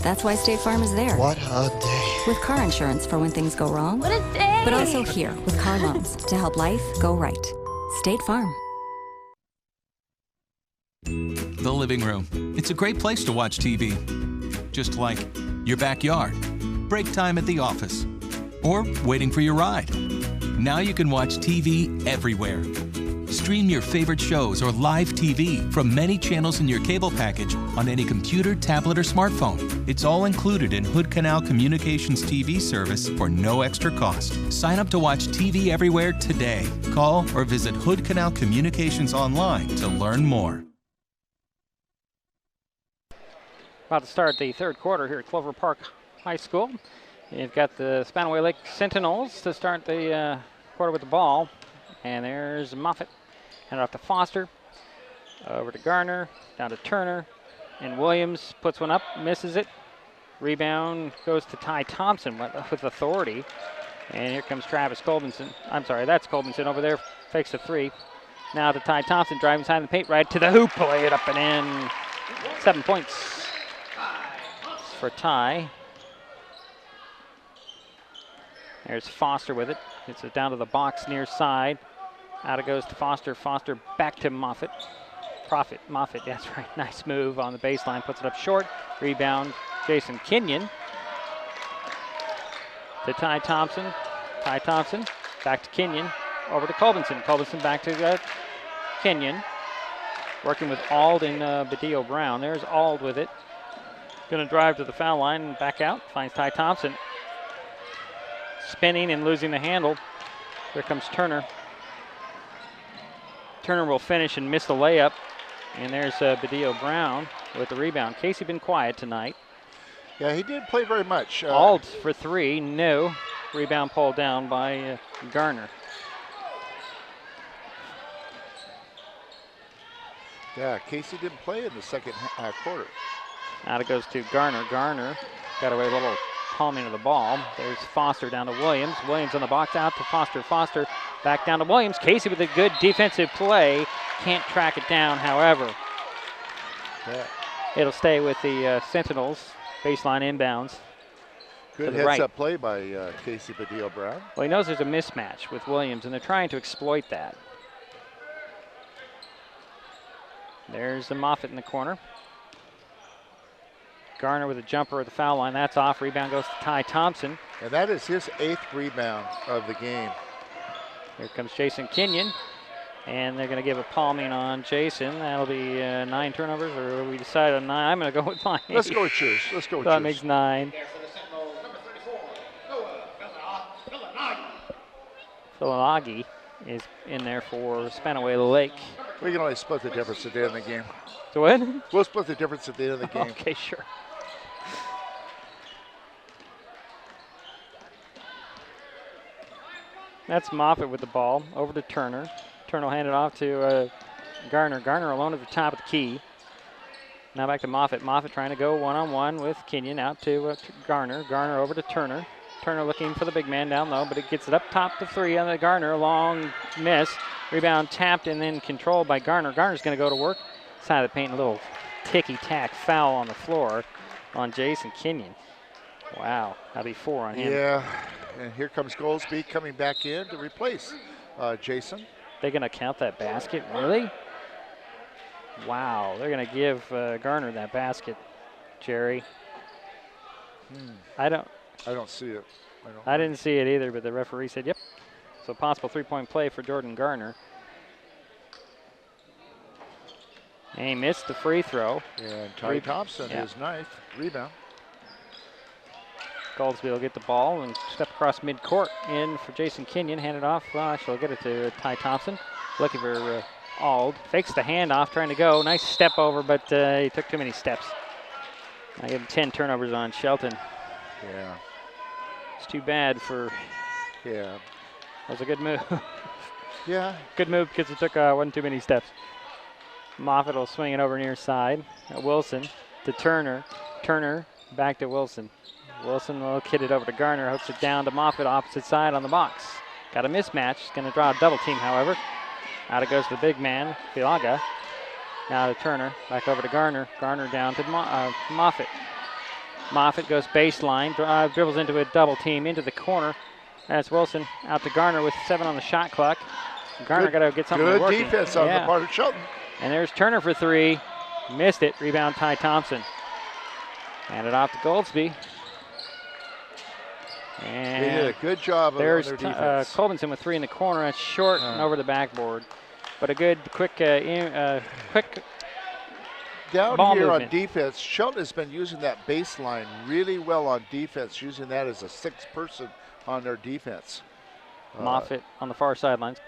That's why State Farm is there. What a day. With car insurance for when things go wrong. What a day! But also here with car loans to help life go right. State Farm. The living room. It's a great place to watch TV. Just like your backyard, break time at the office, or waiting for your ride. Now you can watch TV everywhere. Stream your favorite shows or live TV from many channels in your cable package on any computer, tablet, or smartphone. It's all included in Hood Canal Communications TV service for no extra cost. Sign up to watch TV everywhere today. Call or visit Hood Canal Communications online to learn more. About to start the third quarter here at Clover Park High School. You've got the Spanaway Lake Sentinels to start the quarter with the ball. And there's Moffitt. Hand it off to Foster. Over to Garner. Down to Turner. And Williams puts one up, misses it. Rebound goes to Ty Thompson with authority. And here comes Travis Colbinson. I'm sorry, that's Colbinson over there. Fakes a 3. Now to Ty Thompson, driving behind the paint, right to the hoop. Play it up and in. 7 points for Ty. There's Foster with it. It's down to the box near side. Out it goes to Foster. Foster back to Moffitt. Moffitt, that's right. Nice move on the baseline. Puts it up short. Rebound, Jason Kenyon. To Ty Thompson. Ty Thompson back to Kenyon. Over to Colbinson. Colbinson back to Kenyon. Working with Auld and Badillo Brown. There's Auld with it. Going to drive to the foul line and back out. Finds Ty Thompson. Spinning and losing the handle. Here comes Turner. Turner will finish and miss the layup. And there's Badillo Brown with the rebound. Casey been quiet tonight. Yeah, he didn't play very much. Alt for 3, no. Rebound pulled down by Garner. Yeah, Casey didn't play in the second quarter. Out it goes to Garner. Garner got away a little palming of the ball. There's Foster down to Williams. Williams on the box, out to Foster. Foster back down to Williams. Casey with a good defensive play. Can't track it down, however. Yeah. It'll stay with the Sentinels. Baseline inbounds. Good heads-up play by Casey Badillo Brown. Well, he knows there's a mismatch with Williams, and they're trying to exploit that. There's the Moffitt in the corner. Garner with a jumper at the foul line. That's off. Rebound goes to Ty Thompson. And that is his 8th rebound of the game. Here comes Jason Kenyon. And they're going to give a palming on Jason. That'll be 9 turnovers, or we decide on 9. I'm going to go with mine. Let's go with yours. Let's go with so yours. That makes 9. Philanagi is in there for Spanaway Lake. We can only split the difference at the end of the game. So what? We'll split the difference at the end of the game. Okay, sure. That's Moffitt with the ball. Over to Turner. Turner will hand it off to Garner. Garner alone at the top of the key. Now back to Moffitt. Moffitt trying to go one-on-one with Kenyon. Out to Garner. Garner over to Turner. Turner looking for the big man down low, but it gets it up top to 3 on the Garner. Long miss. Rebound tapped and then controlled by Garner. Garner's going to go to work. Side of the paint, a little ticky-tack foul on the floor on Jason Kenyon. Wow, that'll be 4 on him. Yeah, and here comes Goldsby coming back in to replace Jason. They're going to count that basket, really? Wow, they're going to give Garner that basket, Jerry. I don't see it. I didn't see it either, but the referee said, yep. So possible 3-point play for Jordan Garner. And he missed the free throw. And Ty Thompson, his 9th rebound. Goldsby will get the ball and step across midcourt in for Jason Kenyon. Hand it off. She'll get it to Ty Thompson. Looking for Ald. Fakes the handoff, trying to go. Nice step over, but he took too many steps. I give him 10 turnovers on Shelton. Yeah. It's too bad for... Yeah. That was a good move. Yeah. Good move because it took one too many steps. Moffitt will swing it over near side. Wilson to Turner. Turner back to Wilson. Wilson will kid it over to Garner. Hooks it down to Moffitt, opposite side on the box. Got a mismatch. He's going to draw a double team, however. Out it goes to the big man, Filaga. Now to Turner. Back over to Garner. Garner down to Moffitt. Moffitt goes baseline. Dribbles into a double team into the corner. That's Wilson out to Garner with 7 on the shot clock. Garner got to get something working. Good defense on the part of Shelton. And there's Turner for 3. Missed it. Rebound Ty Thompson. Hand it off to Goldsby. And they did a good job of their defense. Colbinson with 3 in the corner. That's short and over the backboard. But a good, quick down ball here movement. On defense, Shelton has been using that baseline really well on defense, using that as a 6th person on their defense. Moffitt on the far sidelines.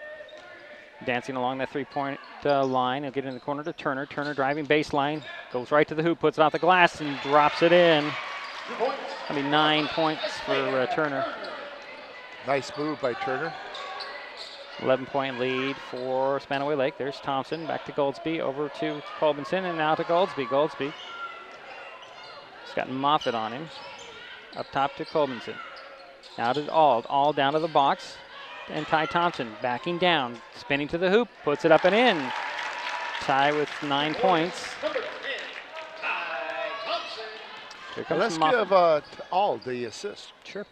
Dancing along that 3-point line. He'll get in the corner to Turner. Turner driving baseline. Goes right to the hoop, puts it off the glass, and drops it in. That'll be 9 points for Turner. Nice move by Turner. 11-point lead for Spanaway Lake. There's Thompson. Back to Goldsby. Over to Colbinson, and now to Goldsby. Goldsby. He's got Moffitt on him. Up top to Colbinson. Now to Ald. Ald down to the box. And Ty Thompson backing down, spinning to the hoop, puts it up and in. Ty with 9 points. Here comes Let's Moffitt. give Ald the assist. Sure.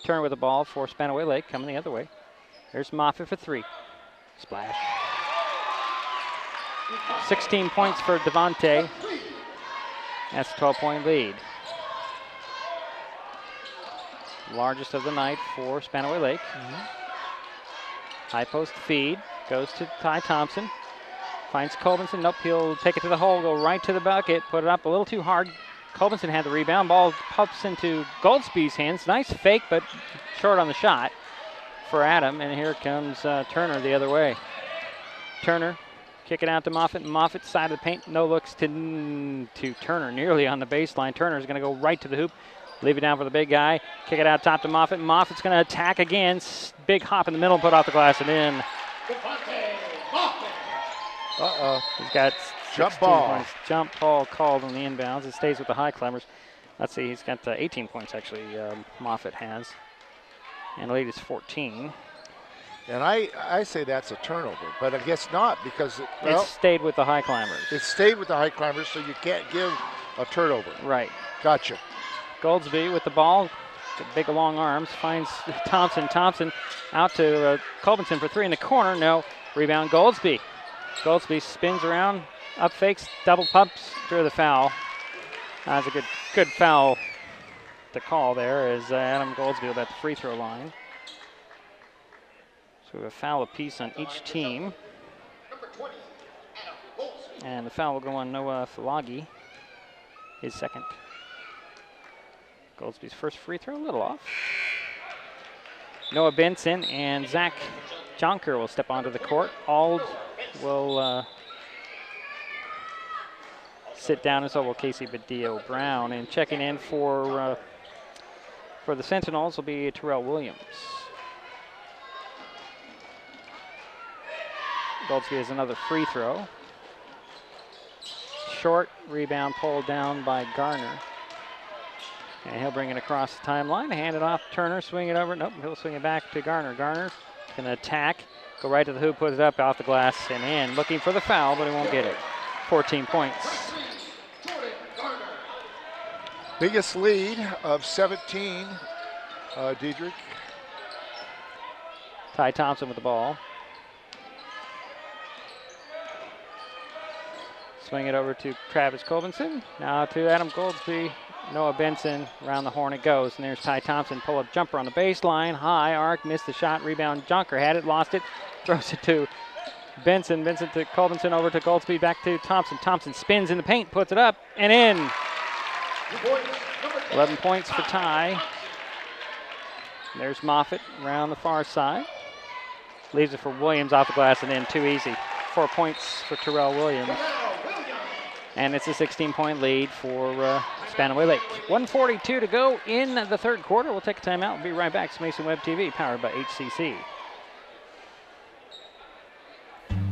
Turner with the ball for Spanaway Lake, coming the other way. There's Moffitt for 3. Splash. 16 points for Devontae. That's a 12-point lead. Largest of the night for Spanaway Lake. High post feed. Goes to Ty Thompson. Finds Colbinson. Nope, he'll take it to the hole, go right to the bucket, put it up a little too hard. Colbinson had the rebound. Ball pops into Goldsby's hands. Nice fake, but short on the shot for Adam. And here comes Turner the other way. Turner kick it out to Moffitt. Moffitt side of the paint. No looks to Turner nearly on the baseline. Turner's going to go right to the hoop. Leave it down for the big guy. Kick it out top to Moffitt. Moffitt's going to attack again. Big hop in the middle, put off the glass and in. He's got jump ball. Points. Jump ball called on the inbounds. It stays with the Highclimbers. Let's see, he's got 18 points actually, Moffitt has. And the lead is 14. And I say that's a turnover, but I guess not because it stayed with the Highclimbers. It stayed with the Highclimbers, so you can't give a turnover. Right. Gotcha. Goldsby with the ball. Big long arms. Finds Thompson. Thompson out to Colbinson for three in the corner. No. Rebound Goldsby. Goldsby spins around, up fakes, double pumps, drew the foul. That's a good foul to call there as Adam Goldsby at the free throw line. So we have a foul apiece on each team. And the foul will go on Noah Falagi, his second. Goldsby's first free throw, a little off. Noah Benson and Zach Jonker will step onto the court. Ald will sit down, and so will Casey Badillo Brown. And checking in for the Sentinels will be Terrell Williams. Goldsby has another free throw. Short rebound pulled down by Garner. And he'll bring it across the timeline, hand it off Turner, swing it over. Nope, he'll swing it back to Garner. Garner can attack, go right to the hoop, put it up off the glass and in. Looking for the foul, but he won't get it. 14 points. Biggest lead of 17, Diedrich. Ty Thompson with the ball. Swing it over to Travis Colbinson. Now to Adam Goldsby. Noah Benson, around the horn it goes. And there's Ty Thompson, pull-up jumper on the baseline. High arc, missed the shot, rebound. Jonker had it, lost it, throws it to Benson. Benson to Colbinson, over to Goldsby, back to Thompson. Thompson spins in the paint, puts it up, and in. 11 points for Ty. There's Moffitt around the far side. Leaves it for Williams off the glass and in, too easy. 4 points for Terrell Williams. And it's a 16-point lead for Spanaway Lake. 1:42 to go in the third quarter. We'll take a timeout. We'll be right back. It's Mason Web TV, powered by HCC.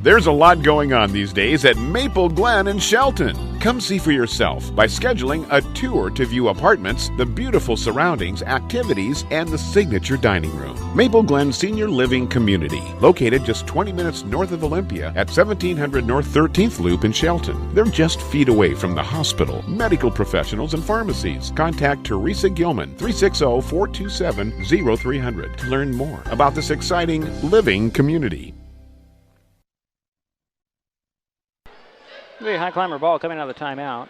There's a lot going on these days at Maple Glen in Shelton. Come see for yourself by scheduling a tour to view apartments, the beautiful surroundings, activities, and the signature dining room. Maple Glen Senior Living Community, located just 20 minutes north of Olympia at 1700 North 13th Loop in Shelton. They're just feet away from the hospital, medical professionals, and pharmacies. Contact Teresa Gilman, 360-427-0300 to learn more about this exciting living community. The Highclimber ball coming out of the timeout.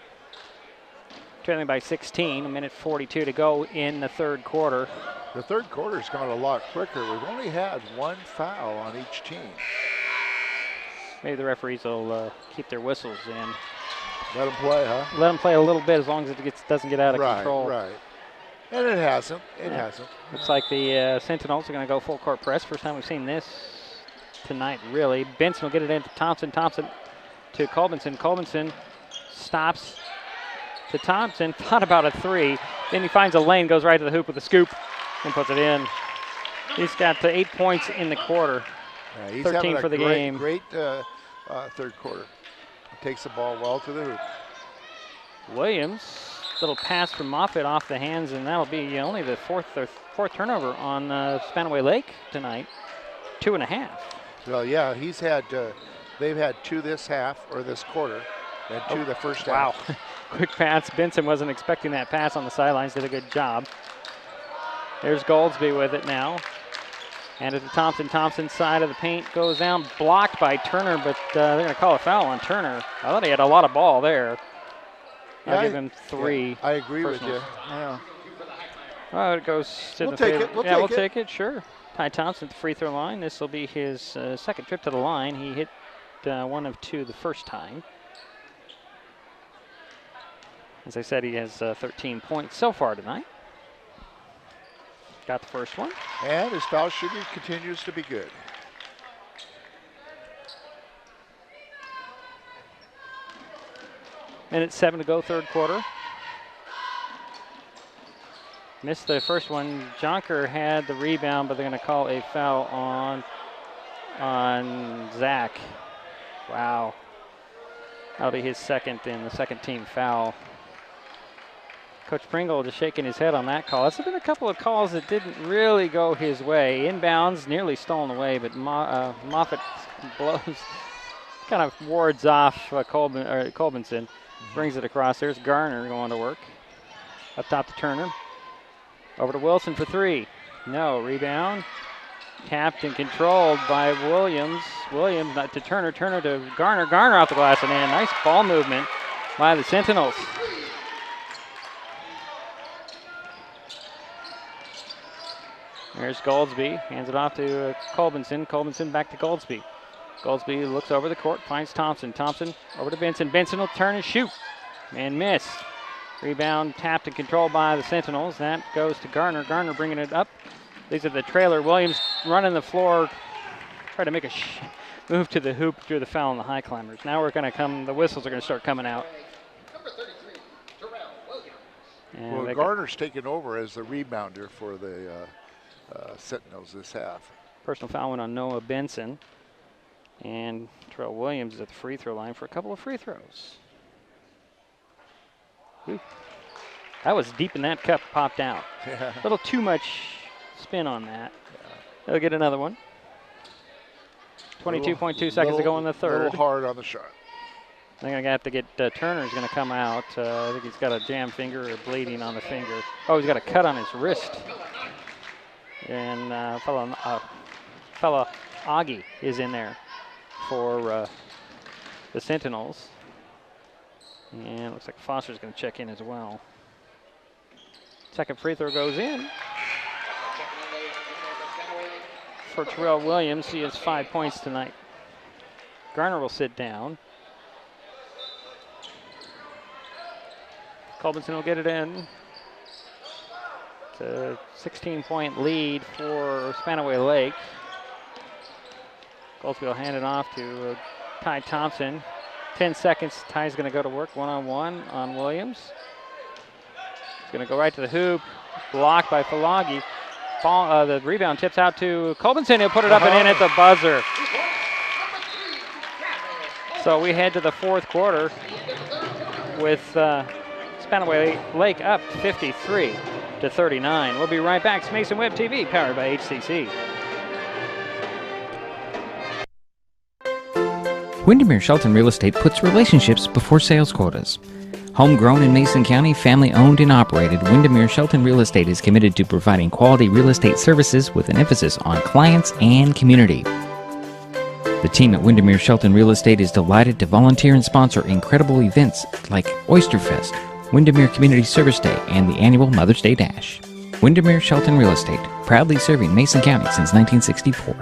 Trailing by 16, 1:42 to go in the third quarter. The third quarter's gone a lot quicker. We've only had one foul on each team. Maybe the referees will keep their whistles in. Let them play, huh? Let them play a little bit as long as it doesn't get out of control. Right. And it hasn't. It hasn't. Looks like the Sentinels are going to go full court press. First time we've seen this tonight, really. Benson will get it into Thompson. Thompson to Colbinson. Colbinson stops to Thompson. Thought about a three. Then he finds a lane, goes right to the hoop with a scoop, and puts it in. He's got 8 points in the quarter. Yeah, he's 13 for the game. Great third quarter. Takes the ball well to the hoop. Williams, little pass from Moffitt off the hands, and that'll be only the fourth turnover on Spanaway Lake tonight. 2.5. Well, yeah, he's had. They've had two this half or this quarter, and two the first half. Wow, quick pass. Benson wasn't expecting that pass on the sidelines. Did a good job. There's Goldsby with it now. And at the Thompson side of the paint goes down, blocked by Turner, but they're going to call a foul on Turner. I thought he had a lot of ball there. I'll give him 3. Yeah, I agree with you. Yeah. Oh, it goes to we'll the take favor. it. We'll yeah, take it. Sure. Ty Thompson at the free throw line. This will be his second trip to the line. He hit 1 of 2 the first time. As I said, he has 13 points so far tonight. Got the first one. And his foul shooting continues to be good. Minute 7 to go, third quarter. Missed the first one. Jonker had the rebound, but they're going to call a foul on Zach. Wow. That'll be his second and the second team foul. Coach Pringle just shaking his head on that call. There's been a couple of calls that didn't really go his way. Inbounds, nearly stolen away, but Moffitt blows, kind of wards off Colbinson. Brings it across. There's Garner going to work. Up top to Turner. Over to Wilson for three. No, rebound. Tapped and controlled by Williams. Williams not to Turner. Turner to Garner. Garner off the glass and in. Nice ball movement by the Sentinels. There's Goldsby. Hands it off to Colbinson. Colbinson back to Goldsby. Goldsby looks over the court, finds Thompson. Thompson over to Benson. Benson will turn and shoot. And miss. Rebound tapped and controlled by the Sentinels. That goes to Garner. Garner bringing it up. These are the trailer. Williams running the floor. Try to make a move to the hoop, drew the foul on the Highclimbers. Now we're going to come, the whistles are going to start coming out. Well, Garner's taken over as the rebounder for the Sentinels this half. Personal foul went on Noah Benson. And Terrell Williams is at the free throw line for a couple of free throws. Ooh. That was deep in that cup, popped out. Yeah. A little too much spin on that. Yeah. They'll get another one. 22.2 seconds to go in the third. A little hard on the shot. They're going to have to get Turner's going to come out. I think he's got a jam finger or bleeding on the finger. Oh, he's got a cut on his wrist. And fella Augie is in there for the Sentinels. And it looks like Foster's going to check in as well. Second free throw goes in. For Terrell Williams, he has 5 points tonight. Garner will sit down. Colbinson will get it in. It's a 16-point lead for Spanaway Lake. Goldsby will hand it off to Ty Thompson. 10 seconds, Ty's going to go to work one-on-one on Williams. He's going to go right to the hoop. Blocked by Falagi. The rebound tips out to Colbinson. He'll put it up and in at the buzzer. So we head to the fourth quarter with Spanaway Lake up 53-39. We'll be right back. It's Mason Web TV, powered by HCC. Windermere Shelton Real Estate puts relationships before sales quotas. Homegrown in Mason County, family-owned and operated, Windermere Shelton Real Estate is committed to providing quality real estate services with an emphasis on clients and community. The team at Windermere Shelton Real Estate is delighted to volunteer and sponsor incredible events like Oyster Fest, Windermere Community Service Day, and the annual Mother's Day Dash. Windermere Shelton Real Estate, proudly serving Mason County since 1964.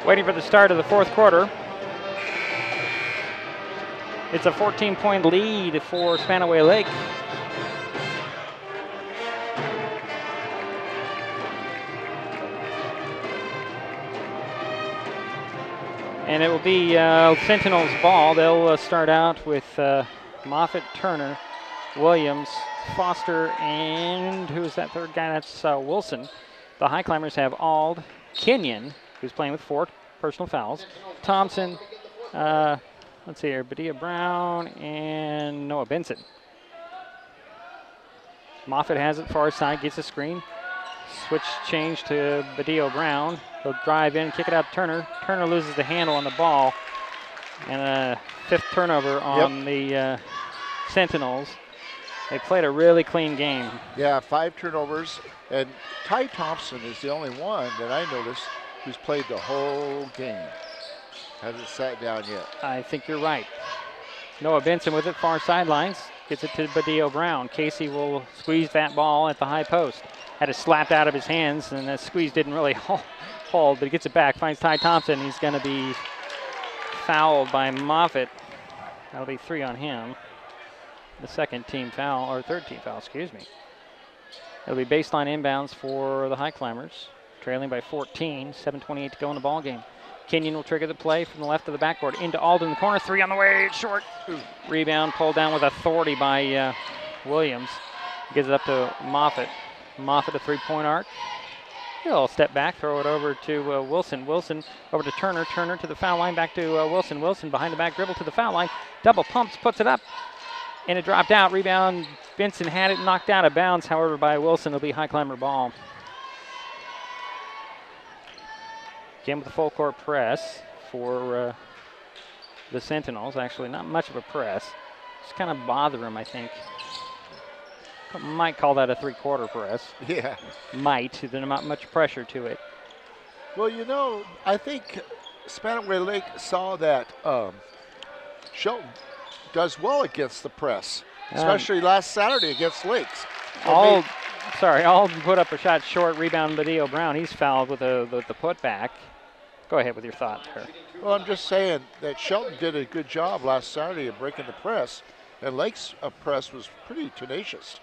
Waiting for the start of the fourth quarter. It's a 14-point lead for Spanaway Lake. And it will be Sentinels ball. They'll start out with Moffitt, Turner, Williams, Foster, and who's that third guy? That's Wilson. The Highclimbers have Ald, Kenyon, who's playing with 4 personal fouls, Thompson, let's see here, Badia Brown, and Noah Benson. Moffitt has it far side, gets a screen. Switch change to Badia Brown. He'll drive in, kick it out to Turner. Turner loses the handle on the ball. And a 5th turnover on the Sentinels. They played a really clean game. Yeah, 5 turnovers. And Ty Thompson is the only one that I noticed who's played the whole game. Hasn't sat down yet. I think you're right. Noah Benson with it, far sidelines. Gets it to Badia Brown. Casey will squeeze that ball at the high post. Had it slapped out of his hands, and that squeeze didn't really hold, but he gets it back. Finds Ty Thompson. He's going to be fouled by Moffitt. That'll be 3 on him. The second team foul, or third team foul, excuse me. It'll be baseline inbounds for the Highclimbers, trailing by 14, 7:28 to go in the ball game. Kenyon will trigger the play from the left of the backboard into Alden in the corner. 3 on the way, short. Rebound pulled down with authority by Williams. Gives it up to Moffitt. Moffitt, a 3-point arc. He'll step back, throw it over to Wilson. Wilson over to Turner. Turner to the foul line, back to Wilson. Wilson behind the back dribble to the foul line. Double pumps, puts it up. And it dropped out. Rebound. Benson had it knocked out of bounds, however, by Wilson. It'll be Highclimber ball. Again with the full court press for the Sentinels. Actually, not much of a press. Just kind of bother them, I think. Might call that a 3-quarter press. Yeah. Might. There's not much pressure to it. Well, you know, I think Spanaway Lake saw that Shelton does well against the press, especially last Saturday against Lakes. Alden put up a shot short. Rebound, Badillo Brown. He's fouled with the putback. Go ahead with your thought there. Well, I'm just saying that Shelton did a good job last Saturday of breaking the press, and Lakes' press was pretty tenacious.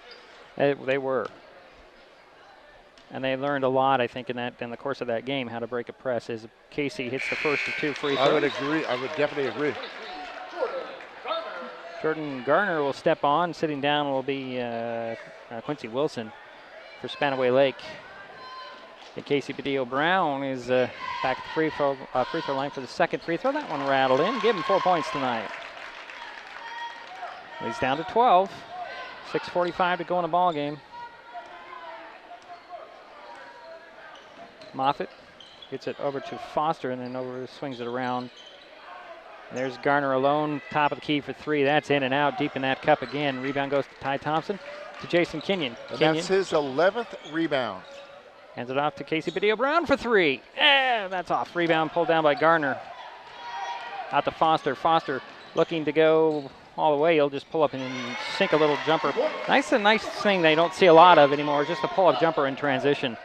They were. And they learned a lot, I think, in the course of that game, how to break a press. As Casey hits the first of 2 free throws. I would agree. I would definitely agree. Jordan Garner will step on. Sitting down will be Quincy Wilson for Spanaway Lake. And Casey Badillo Brown is back at the free throw line for the second free throw. That one rattled in. Give him 4 points tonight. He's down to 12. 6:45 to go in the ball game. Moffitt gets it over to Foster and then swings it around. There's Garner alone, top of the key for 3. That's in and out, deep in that cup again. Rebound goes to Ty Thompson, to Jason Kenyon. That's his 11th rebound. Hands it off to Casey Badillo Brown for 3. That's off. Rebound pulled down by Garner. Out to Foster. Foster looking to go all the way. He'll just pull up and sink a little jumper. Nice thing they don't see a lot of anymore, just a pull-up jumper in transition.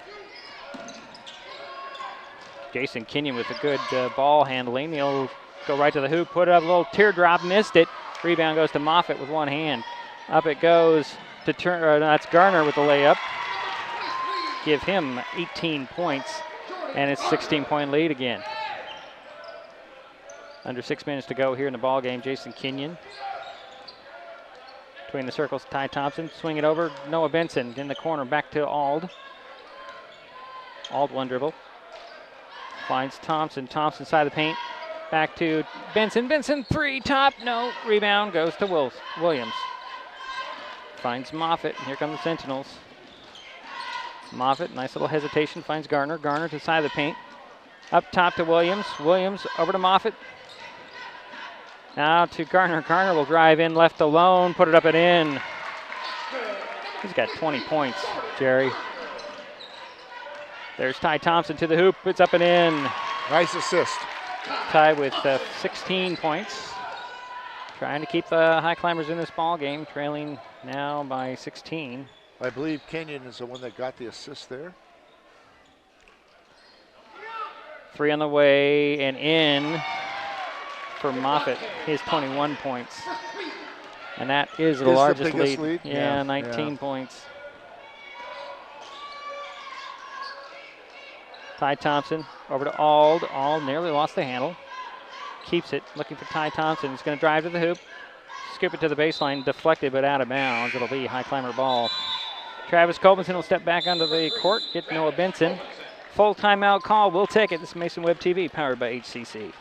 Jason Kenyon with a good ball handling. He'll go right to the hoop, put up a little teardrop, missed it. Rebound goes to Moffitt with one hand. Up it goes to Turner. That's Garner with the layup. Give him 18 points, and it's a 16-point lead again. Under 6 minutes to go here in the ball game. Jason Kenyon. Between the circles, Ty Thompson. Swing it over. Noah Benson in the corner. Back to Ald. Ald one dribble. Finds Thompson. Thompson side of the paint. Back to Benson. Benson 3 top. No. Rebound goes to Williams. Finds Moffitt. And here come the Sentinels. Moffitt, nice little hesitation. Finds Garner. Garner to the side of the paint. Up top to Williams. Williams over to Moffitt. Now to Garner. Garner will drive in, left alone, put it up and in. He's got 20 points, Jerry. There's Ty Thompson to the hoop, it's up and in. Nice assist. Ty with 16 points. Trying to keep the Highclimbers in this ball game, trailing now by 16. I believe Kenyon is the one that got the assist there. 3 on the way and in for Moffitt, his 21 points. And that is the largest lead. Yeah, 19 points. Ty Thompson over to Ald. Ald nearly lost the handle. Keeps it, looking for Ty Thompson. He's going to drive to the hoop. Scoop it to the baseline, deflected but out of bounds. It'll be Highclimber ball. Travis Colvinson will step back onto the court, get Noah Benson. Full timeout call, we'll take it. This is Mason Web TV, powered by HCC.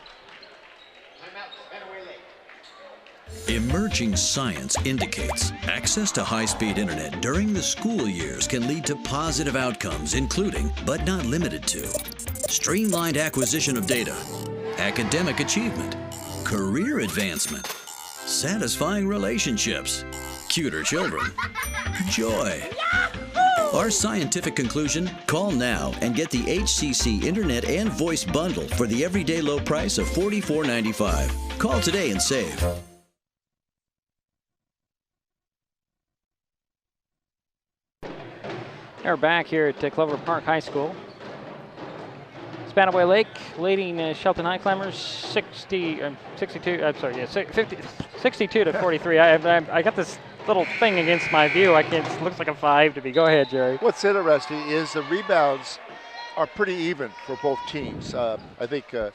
Emerging science indicates access to high-speed internet during the school years can lead to positive outcomes, including, but not limited to, streamlined acquisition of data, academic achievement, career advancement, satisfying relationships, cuter children, joy. Our scientific conclusion? Call now and get the HCC Internet and Voice Bundle for the everyday low price of $44.95. Call today and save. We're back here at Clover Park High School. Spanaway Lake leading Shelton Highclimbers 62 to 43. I got this little thing against my view. I can't. It looks like a 5 to me. Go ahead, Jerry. What's interesting is the rebounds are pretty even for both teams. I think the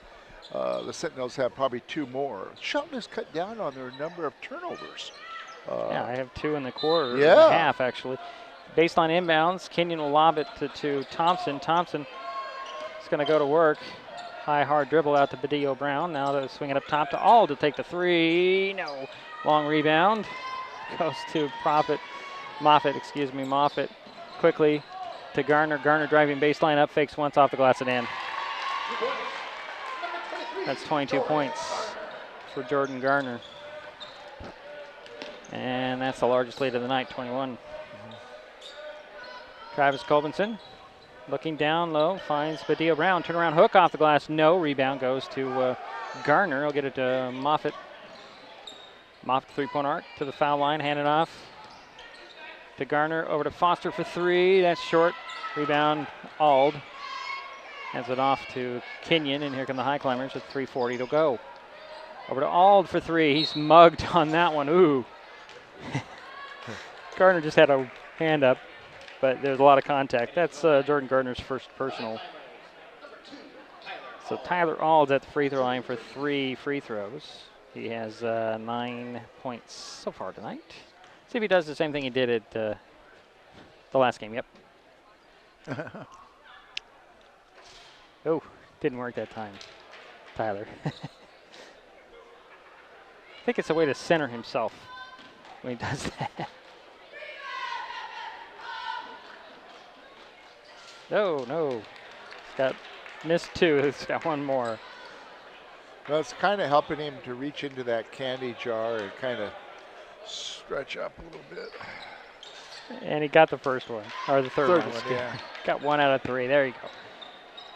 Sentinels have probably 2 more. Shelton has cut down on their number of turnovers. Yeah, I have 2 in the quarter. And a half actually. Baseline inbounds. Kenyon will lob it to Thompson. Thompson is going to go to work. High, hard dribble out to Badillo Brown. Now to swing it up top to Auld to take the 3. No. Long rebound. Goes to Moffitt quickly to Garner. Garner driving baseline up, fakes once off the glass and in. That's 22 points for Jordan Garner. And that's the largest lead of the night, 21. Travis Colbinson looking down low, finds Badillo Brown. Turnaround hook off the glass, no. Rebound goes to Garner. He'll get it to Moffitt. Moffitt 3-point arc to the foul line, hand it off to Garner, over to Foster for 3. That's short. Rebound, Auld. Hands it off to Kenyon, and here come the Highclimbers with 3:40 to go. Over to Auld for 3. He's mugged on that one. Ooh. Garner just had a hand up, but there's a lot of contact. That's Jordan Gardner's first personal. So Tyler Ald's at the free throw line for 3 free throws. He has 9 points so far tonight. See if he does the same thing he did at the last game. Yep. Oh, didn't work that time, Tyler. I think it's a way to center himself when he does that. No. He's got missed 2. He's got 1 more. Well, it's kind of helping him to reach into that candy jar and kind of stretch up a little bit. And he got the first one, or the third one. Yeah. Got 1 out of 3. There you go.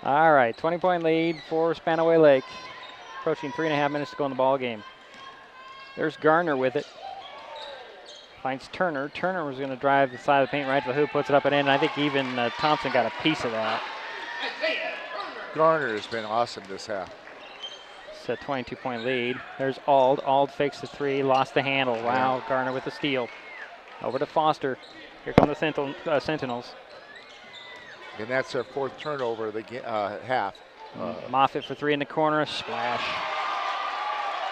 All right, 20-point lead for Spanaway Lake. Approaching 3.5 minutes to go in the ball game. There's Garner with it. Finds Turner. Turner was going to drive the side of the paint right to the hoop, puts it up and in. And I think even Thompson got a piece of that. Garner has been awesome this half. It's a 22-point lead. There's Auld. Auld fakes the 3, lost the handle. Wow, yeah. Garner with the steal. Over to Foster. Here come the Sentinels. And that's their 4th turnover of the half. Moffitt for 3 in the corner, a splash.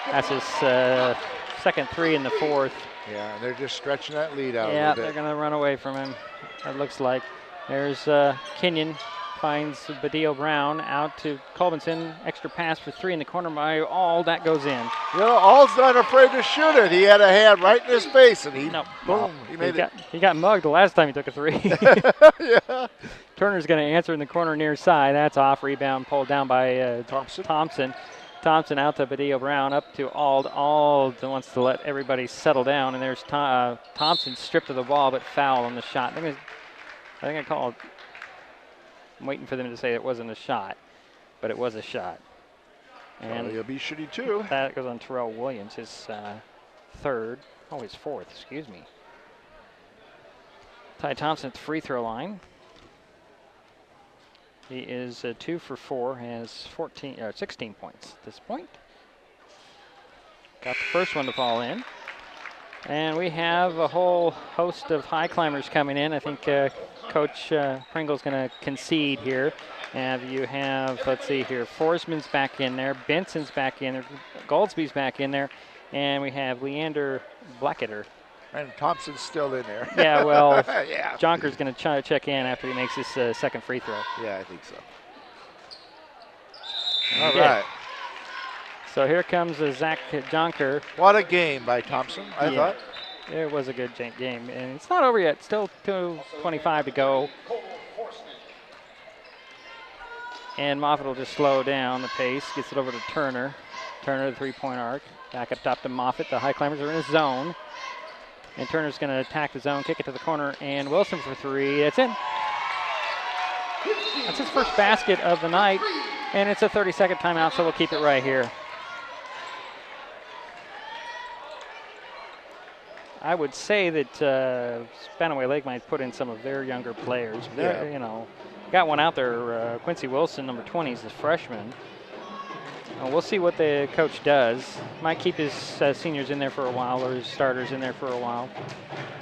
That's his 2nd 3 in the 4th. Yeah, and they're just stretching that lead out. Yeah, they're going to run away from him, it looks like. There's Kenyon, finds Badillo Brown out to Colbinson. Extra pass for 3 in the corner by Auld. That goes in. You know, Ald's not afraid to shoot it. He had a hand right in his face, and boom, he made it. He got mugged the last time he took a 3. Yeah. Turner's going to answer in the corner near side. That's off. Rebound pulled down by Thompson. Thompson out to Badillo Brown, up to Auld. Auld wants to let everybody settle down, and there's Thompson stripped of the ball, but foul on the shot. I think I called. I'm waiting for them to say it wasn't a shot, but it was a shot. And he'll be shooting 2. That goes on Terrell Williams, his 3rd. Oh, his 4th, excuse me. Ty Thompson at the free throw line. He is 2 for 4, has 16 points at this point. Got the first one to fall in. And we have a whole host of Highclimbers coming in. I think Coach Pringle's going to concede here. And you have, let's see here, Forsman's back in there, Benson's back in there, Goldsby's back in there, and we have Leander Blacketer. And Thompson's still in there. Yeah, well, yeah. Jonker's going to check in after he makes his 2nd free throw. Yeah, I think so. All right. So here comes Zach Jonker. What a game by Thompson, I thought. It was a good game, and it's not over yet. Still 2:25 to go. And Moffitt will just slow down the pace, gets it over to Turner. Turner, the 3-point arc. Back up top to Moffitt. The Highclimbers are in a zone. And Turner's going to attack the zone, kick it to the corner, and Wilson for 3. It's in. That's his first basket of the night, and it's a 30-second timeout, so we'll keep it right here. I would say that Spanaway Lake might put in some of their younger players. You know, got one out there. Quincy Wilson, number 20, is the freshman. We'll see what the coach does. Might keep his seniors in there for a while, or his starters in there for a while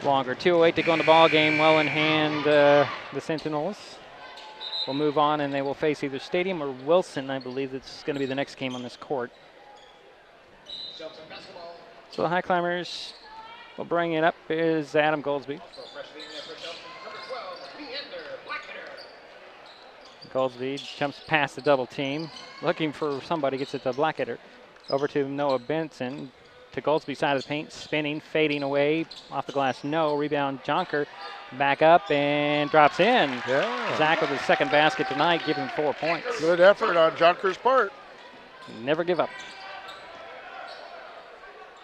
longer. 2:08 to go in the ball game. Well in hand, the Sentinels will move on, and they will face either Stadium or Wilson. I believe that's going to be the next game on this court. So the Highclimbers will bring it up. Is Adam Goldsby. Goldsby jumps past the double team, looking for somebody, gets it to Blackadder. Over to Noah Benson, to Goldsby's side of the paint, spinning, fading away, off the glass, no. Rebound, Jonker, back up and drops in. Yeah. Zach with his second basket tonight, giving 4 points. Good effort on Jonker's part. Never give up.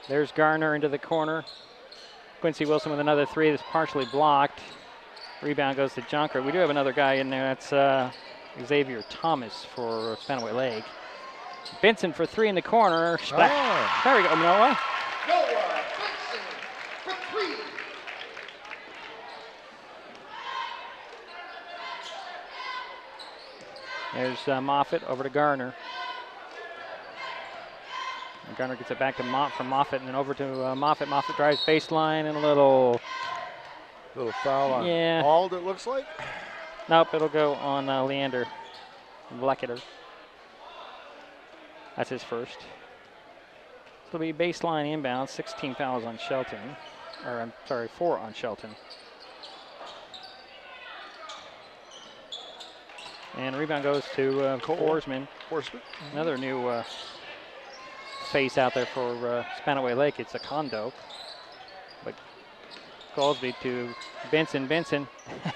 There's Garner into the corner. Quincy Wilson with another three that's partially blocked. Rebound goes to Jonker. We do have another guy in there. That's Xavier Thomas for Spanaway Lake. Benson for three in the corner. Splash. There we go, Noah. Noah Benson for three. There's Moffitt over to Garner. And Garner gets it back to from Moffitt, and then over to Moffitt. Moffitt drives baseline and a little foul on Ald, it looks like. Nope, it'll go on Leander Blackadder. That's his first. So it'll be baseline inbound, 16 fouls on Shelton. Or I'm sorry, 4 on Shelton. And rebound goes to Forsman. Another new face out there for Spanaway Lake. It's a condo. But Goldsby to Benson. Benson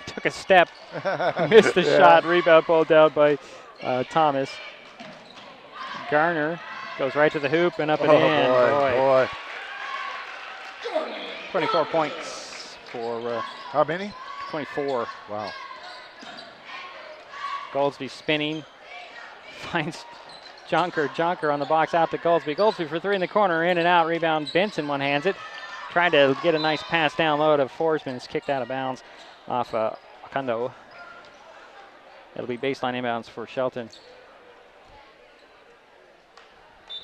took a step, missed the shot. Rebound pulled down by Thomas. Garner goes right to the hoop and up and in. Boy. 24 points for... how many? 24. Wow. Goldsby spinning. Finds Jonker on the box out to Goldsby. Goldsby for three in the corner, in and out. Rebound, Benson one-hands it. Trying to get a nice pass down low to Forsman. It's kicked out of bounds off Akando. It'll be baseline inbounds for Shelton.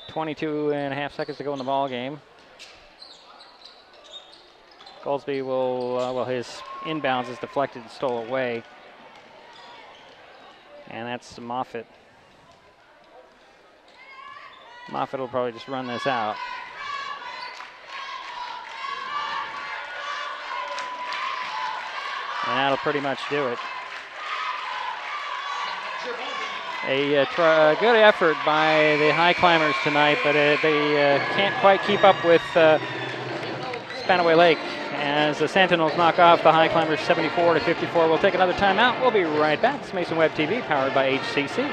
22 and a half seconds to go in the ball game. Goldsby will, his inbounds is deflected and stole away. And that's Moffitt. Moffitt will probably just run this out. And that'll pretty much do it. A good effort by the Highclimbers tonight, but they can't quite keep up with Spanaway Lake as the Sentinels knock off the Highclimbers 74-54. We'll take another timeout. We'll be right back. It's Mason Web TV, powered by HCC.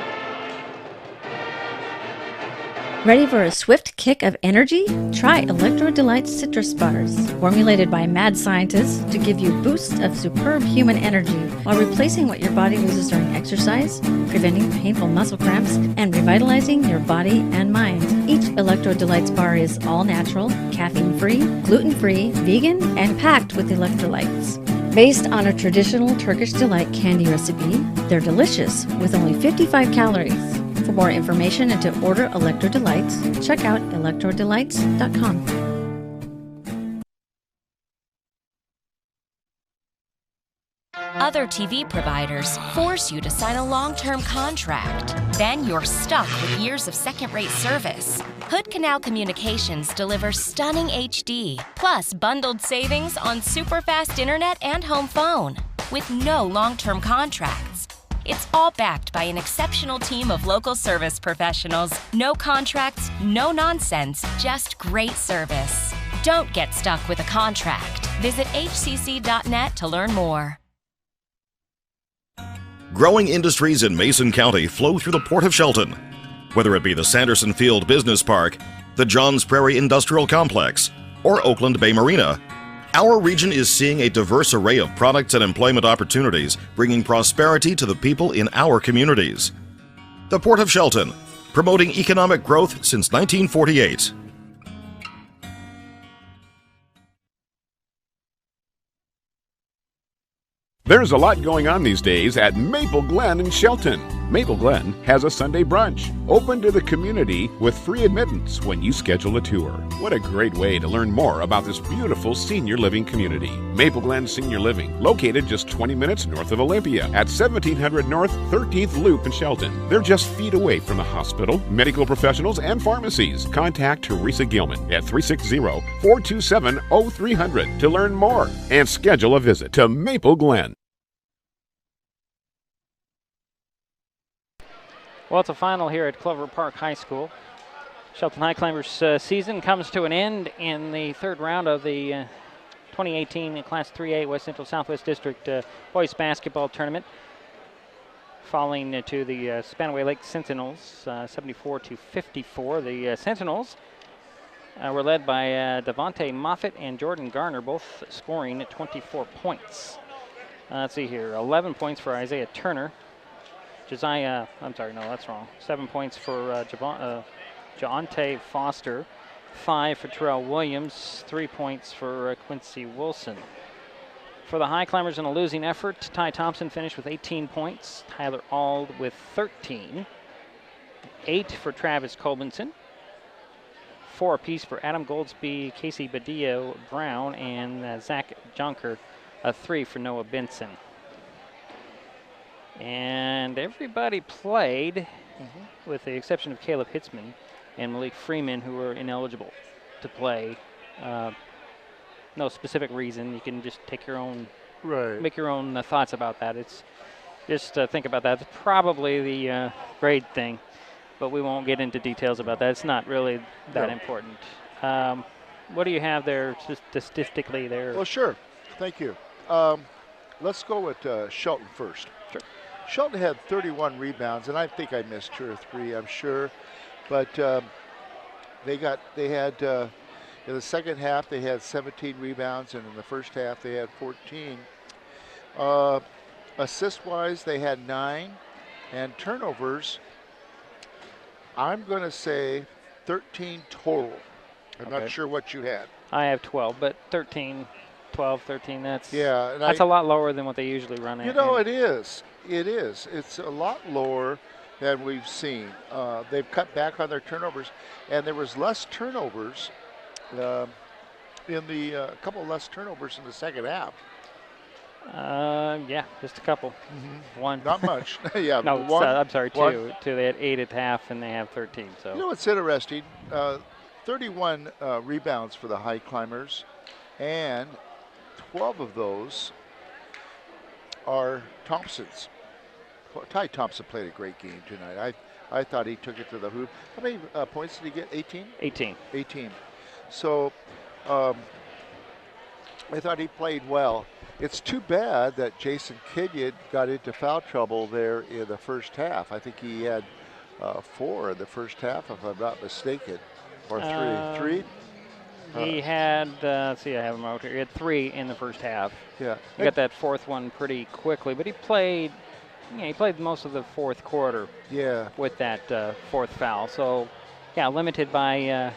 Ready for a swift kick of energy? Try Electro Delight's citrus bars, formulated by mad scientists to give you boosts of superb human energy while replacing what your body loses during exercise, preventing painful muscle cramps, and revitalizing your body and mind. Each Electro Delight's bar is all natural, caffeine-free, gluten-free, vegan, and packed with electrolytes. Based on a traditional Turkish delight candy recipe, they're delicious with only 55 calories. For more information and to order Electro Delights, check out electrodelights.com. Other TV providers force you to sign a long-term contract. Then you're stuck with years of second-rate service. Hood Canal Communications delivers stunning HD, plus bundled savings on super-fast internet and home phone, with no long-term contracts. It's all backed by an exceptional team of local service professionals. No contracts, no nonsense, just great service. Don't get stuck with a contract. Visit hcc.net to learn more. Growing industries in Mason County flow through the Port of Shelton. Whether it be the Sanderson Field Business Park, the Johns Prairie Industrial Complex, or Oakland Bay Marina, our region is seeing a diverse array of products and employment opportunities, bringing prosperity to the people in our communities. The Port of Shelton, promoting economic growth since 1948. There's a lot going on these days at Maple Glen in Shelton. Maple Glen has a Sunday brunch, open to the community with free admittance when you schedule a tour. What a great way to learn more about this beautiful senior living community. Maple Glen Senior Living, located just 20 minutes north of Olympia at 1700 North 13th Loop in Shelton. They're just feet away from the hospital, medical professionals, and pharmacies. Contact Teresa Gilman at 360-427-0300 to learn more and schedule a visit to Maple Glen. Well, it's a final here at Clover Park High School. Shelton Highclimbers season comes to an end in the third round of the 2018 Class 3A West Central Southwest District Boys Basketball Tournament, falling to the Spanaway Lake Sentinels, 74-54. The Sentinels were led by Devontae Moffitt and Jordan Garner, both scoring 24 points. Let's see here, 11 points for Isaiah Turner. I'm sorry, no, that's wrong. 7 points for Jaonte Foster, 5 for Terrell Williams, 3 points for Quincy Wilson. For the Highclimbers in a losing effort, Ty Thompson finished with 18 points, Tyler Ald with 13, 8 for Travis Colbinson, 4 apiece for Adam Goldsby, Casey Badillo Brown, and Zach Jonker, 3 for Noah Benson. And everybody played, with the exception of Caleb Hitzman and Malik Freeman, who were ineligible to play. No specific reason. You can just take your own, make your own thoughts about that. It's just think about that. It's probably the grade thing, but we won't get into details about that. It's not really that important. What do you have there statistically there? Well, sure. Thank you. Let's go with Shelton first. Sure. Shelton had 31 rebounds, and I think I missed 2 or 3, I'm sure. But they had in the second half they had 17 rebounds, and in the first half they had 14. Assist-wise, they had 9, and turnovers, I'm going to say 13 total. I'm not sure what you had. I have 12, but 13. 12, 13, that's a lot lower than what they usually run at. You know, it is. It is. It's a lot lower than we've seen. They've cut back on their turnovers, and there was less turnovers a couple less turnovers in the second half. Yeah, just a couple. One. Not much. Yeah. No, one, I'm sorry, one. 2. They had 8 at half, and they have 13. So. You know what's interesting? 31 rebounds for the Highclimbers, and 12 of those are Thompson's. Ty Thompson played a great game tonight. I thought he took it to the hoop. How many points did he get? 18? 18. 18. So I thought he played well. It's too bad that Jason Kenyon got into foul trouble there in the first half. I think he had 4 in the first half, if I'm not mistaken, or 3. He had, let's see, I have him out here. He had 3 in the first half. Yeah. He got that fourth one pretty quickly, but he played most of the fourth quarter. Yeah. With that fourth foul. So, yeah, limited by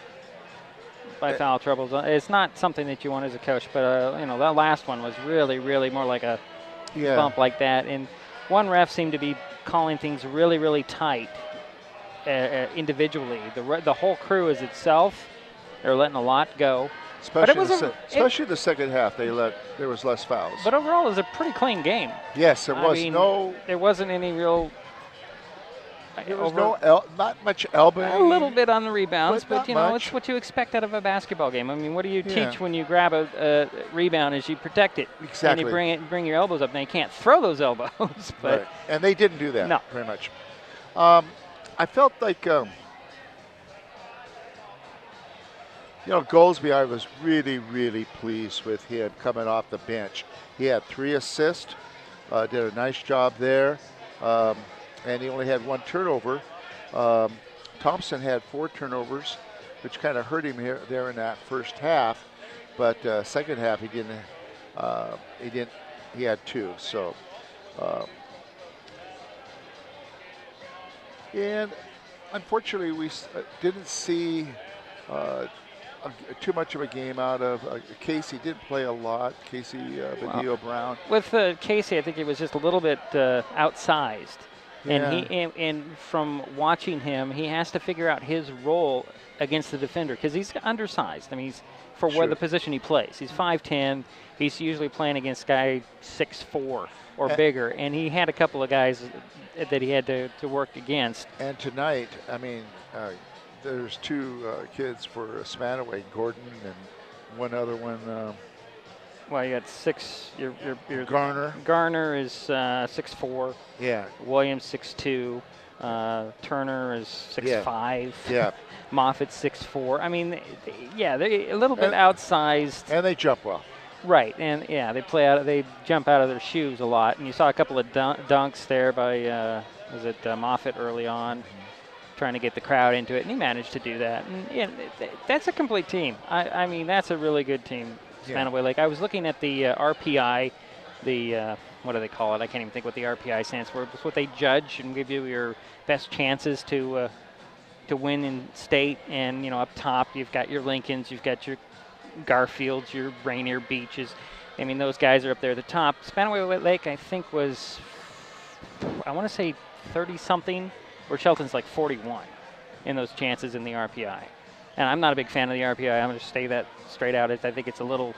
foul troubles. It's not something that you want as a coach, but that last one was really, really more like a bump like that. And one ref seemed to be calling things really, really tight individually. The whole crew is itself. They're letting a lot go. Especially the second half, there was less fouls. But overall, it was a pretty clean game. Yes, there was There wasn't any real. There was not much elbowing. A little bit on the rebounds, but much. it's what you expect out of a basketball game. I mean, what do you teach when you grab a rebound? Is you protect it. Exactly. And you bring your elbows up. Now you can't throw those elbows, but right. And they didn't do that. No. Very much. I felt like. Goldsby, I was really, really pleased with him coming off the bench. He had 3 assists, did a nice job there, and he only had 1 turnover. Thompson had 4 turnovers, which kind of hurt him there in that first half, but second half he didn't. He had 2. So, and unfortunately, we didn't see. too much of a game out of Casey. Didn't play a lot. Casey Badillo Brown. With Casey, I think he was just a little bit outsized. And and from watching him, he has to figure out his role against the defender because he's undersized. I mean, he's where the position he plays. He's 5'10". He's usually playing against guy 6'4" or bigger, and he had a couple of guys that he had to work against. And tonight, I mean, there's two kids for Spanaway, Gordon and one other one. Well, you got six. Your Garner. Garner is 6'4". Yeah. Williams 6'2". Turner is 6'5". Yeah. Moffitt's 6'4". I mean, yeah, they're a little bit outsized. And they jump well. Right, and yeah, they jump out of their shoes a lot. And you saw a couple of dunks there by Moffitt early on, trying to get the crowd into it, and he managed to do that. And yeah, that's a complete team. I mean, that's a really good team. Spanaway Lake. I was looking at the RPI, what do they call it? I can't even think what the RPI stands for. It's what they judge and give you your best chances to win in state. And up top, you've got your Lincolns, you've got your Garfields, your Rainier Beaches. I mean, those guys are up there at the top. Spanaway Lake, I think, was, I want to say 30-something, where Shelton's like 41 in those chances in the RPI. And I'm not a big fan of the RPI. I'm going to say that straight out. I think it's a little,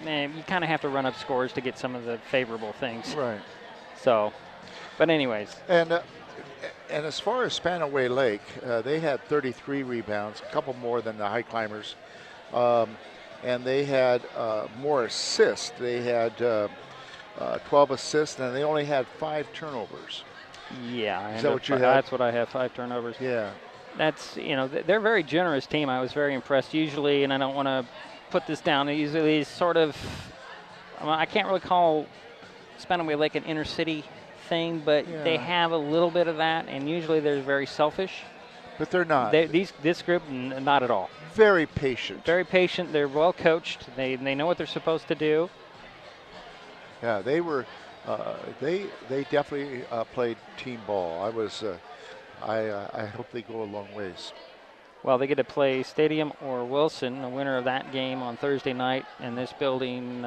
man, you kind of have to run up scores to get some of the favorable things. Right. So, but anyways. And as far as Spanaway Lake, they had 33 rebounds, a couple more than the Highclimbers. And they had more assists. They had 12 assists, and they only had 5 turnovers. Yeah. Is that what you had? That's what I have, 5 turnovers. Yeah. That's, they're a very generous team. I was very impressed usually, and I don't want to put this down. They usually sort of, I can't really call Spanaway Lake an inner city thing, but they have a little bit of that, and usually they're very selfish. But they're not. This group, not at all. Very patient. Very patient. They're well coached. They know what they're supposed to do. Yeah, they were. They definitely played team ball. I hope they go a long ways. Well, they get to play Stadium or Wilson, the winner of that game on Thursday night in this building.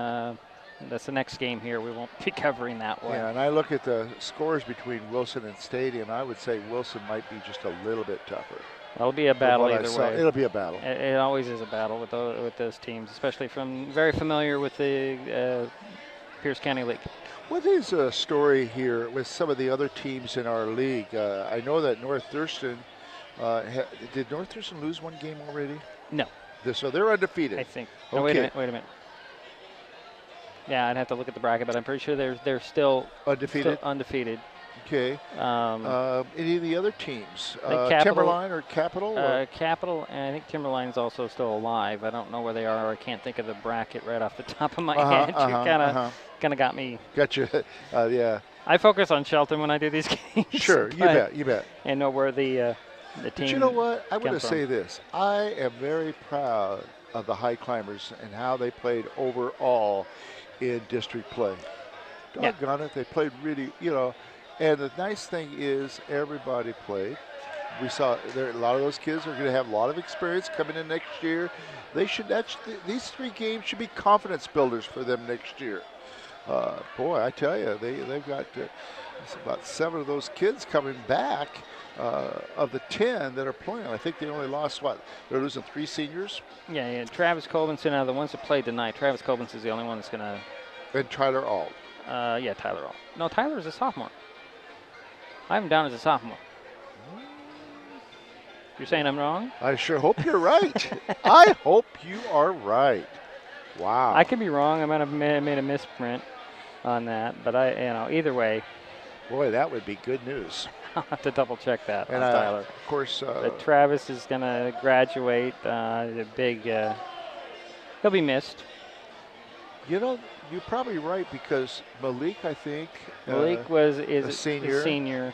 That's the next game here. We won't be covering that one. Yeah, and I look at the scores between Wilson and Stadium. I would say Wilson might be just a little bit tougher. It'll be a battle either way. It'll be a battle. It always is a battle with those teams, especially from very familiar with the Pierce County League. What is a story here with some of the other teams in our league? I know that North Thurston, did North Thurston lose one game already? No. So they're undefeated. I think. Okay. No, wait a minute. Yeah, I'd have to look at the bracket, but I'm pretty sure they're still undefeated. Okay. Any of the other teams? Timberline or Capital? Capital, and I think Timberline's also still alive. I don't know where they are. I can't think of the bracket right off the top of my head. You kind of got me. Gotcha. Yeah. I focus on Shelton when I do these games. Sure, you bet. And know where the team. But you know what? I want to say this. I am very proud of the Highclimbers and how they played overall in district play. Doggone it, they played really, And the nice thing is everybody played. We saw there a lot of those kids are going to have a lot of experience coming in next year. They should. These 3 games should be confidence builders for them next year. Boy, I tell you, they've got about 7 of those kids coming back of the 10 that are playing. I think they only lost they're losing 3 seniors. Yeah. Travis Colbinson, out of the ones that played tonight, Travis Colbinson is the only one that's going to. And Tyler Ault. Tyler Ault. No, Tyler's a sophomore. I have him down as a sophomore. You're saying I'm wrong? I sure hope you're right. I hope you are right. Wow. I could be wrong. I might have made a misprint on that, but either way. Boy, that would be good news. I'll have to double check that and on Tyler. Of course. But Travis is going to graduate. He'll be missed. You're probably right because Malik, I think. Malik is a senior.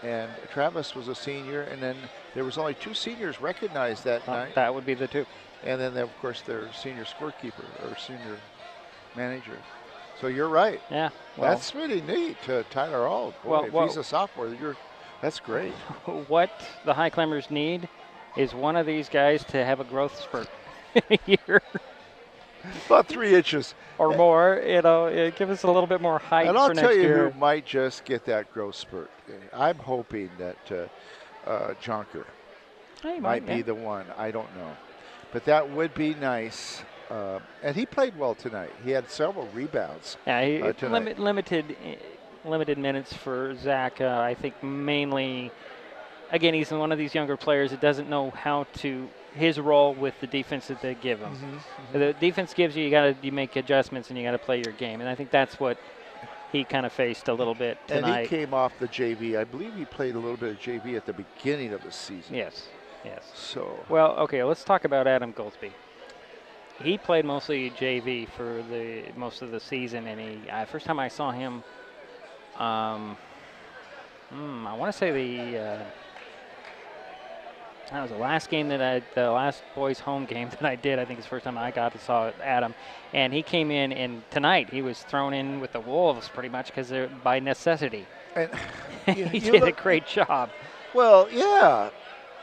And Travis was a senior, and then there was only 2 seniors recognized that night. That would be the 2. And then, of course, their senior scorekeeper or senior manager. So you're right. Yeah. Well, that's really neat, Tyler Ault. Boy, if he's a sophomore, that's great. What the Highclimbers need is one of these guys to have a growth spurt in a year. About 3 inches. Or more, give us a little bit more height and I'll for next tell you year. who might just get that growth spurt. I'm hoping that Jonker might be the one. I don't know. But that would be nice. And he played well tonight. He had several rebounds. Yeah, limited minutes for Zach. I think mainly, again, he's one of these younger players that doesn't know his role with the defense that they give him. The defense gives you make adjustments and you got to play your game. And I think that's what he kind of faced a little bit tonight. And he came off the JV. I believe he played a little bit of JV at the beginning of the season. Yes. So. Well, okay, let's talk about Adam Goldsby. He played mostly JV for most of the season, and first time I saw him, I want to say that was the last game the last boys' home game that I did. I think it's the first time I got to saw Adam. And he came in, and tonight he was thrown in with the Wolves pretty much because they're by necessity. And he did a great job. Well, yeah.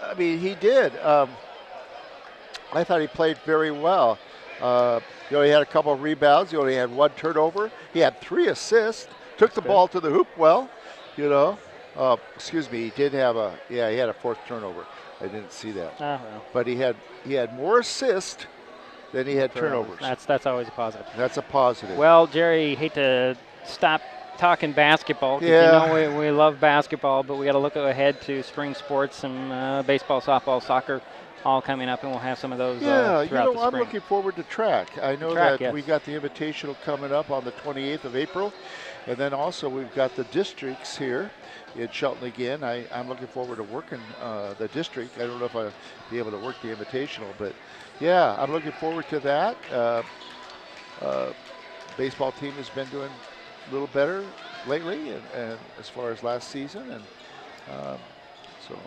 I mean, he did. I thought he played very well. He only had a couple of rebounds. He only had 1 turnover. He had 3 assists. Took the ball to the hoop well, excuse me, he had a 4th turnover. I didn't see that. Oh, well. But he had more assists than he had turnovers. That's always a positive. That's a positive. Well, Jerry, hate to stop talking basketball. Yeah. We love basketball, but we got to look ahead to spring sports and baseball, softball, soccer, all coming up, and we'll have some of those throughout the spring. I'm looking forward to track. I know we got the Invitational coming up on the 28th of April, and then also we've got the districts here in Shelton again. I'm looking forward to working the district. I don't know if I'll be able to work the Invitational, but yeah, I'm looking forward to that. Baseball team has been doing a little better lately, and as far as last season, and so.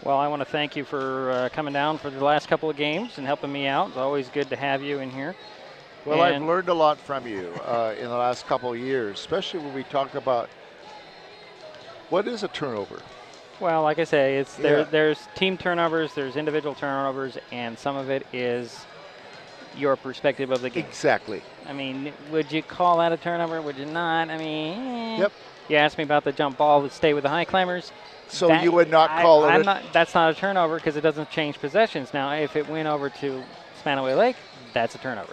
Well, I want to thank you for coming down for the last couple of games and helping me out. It's always good to have you in here. Well, I've learned a lot from you in the last couple of years, especially when we talk about what is a turnover. Well, like I say, there's team turnovers, there's individual turnovers, and some of it is your perspective of the game. Exactly. I mean, would you call that a turnover? Would you not? I mean, Yep. You asked me about the jump ball that stayed with the Highclimbers. So you would not call it that's not a turnover because it doesn't change possessions. Now, if it went over to Spanaway Lake, that's a turnover.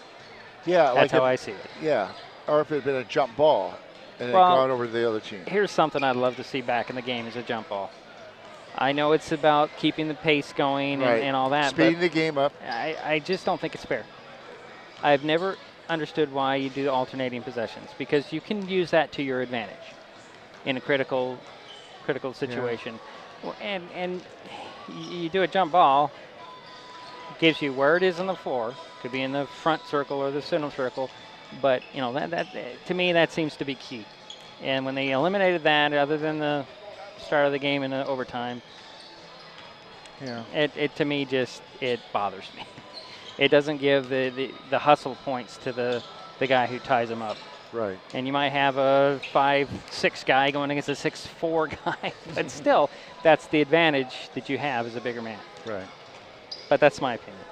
Yeah. That's how I see it. Yeah. Or if it had been a jump ball and it had gone over to the other team. Here's something I'd love to see back in the game is a jump ball. I know it's about keeping the pace going and all that. Speeding the game up. I just don't think it's fair. I've never understood why you do alternating possessions because you can use that to your advantage in a critical situation. Yeah. And you do a jump ball, it gives you where it is on the floor. Could be in the front circle or the center circle, but that to me that seems to be key. And when they eliminated that, other than the start of the game in the overtime, it to me it bothers me. It doesn't give the hustle points to the guy who ties him up. Right. And you might have a 5'6" guy going against a 6'4" guy, but still, that's the advantage that you have as a bigger man. Right. But that's my opinion.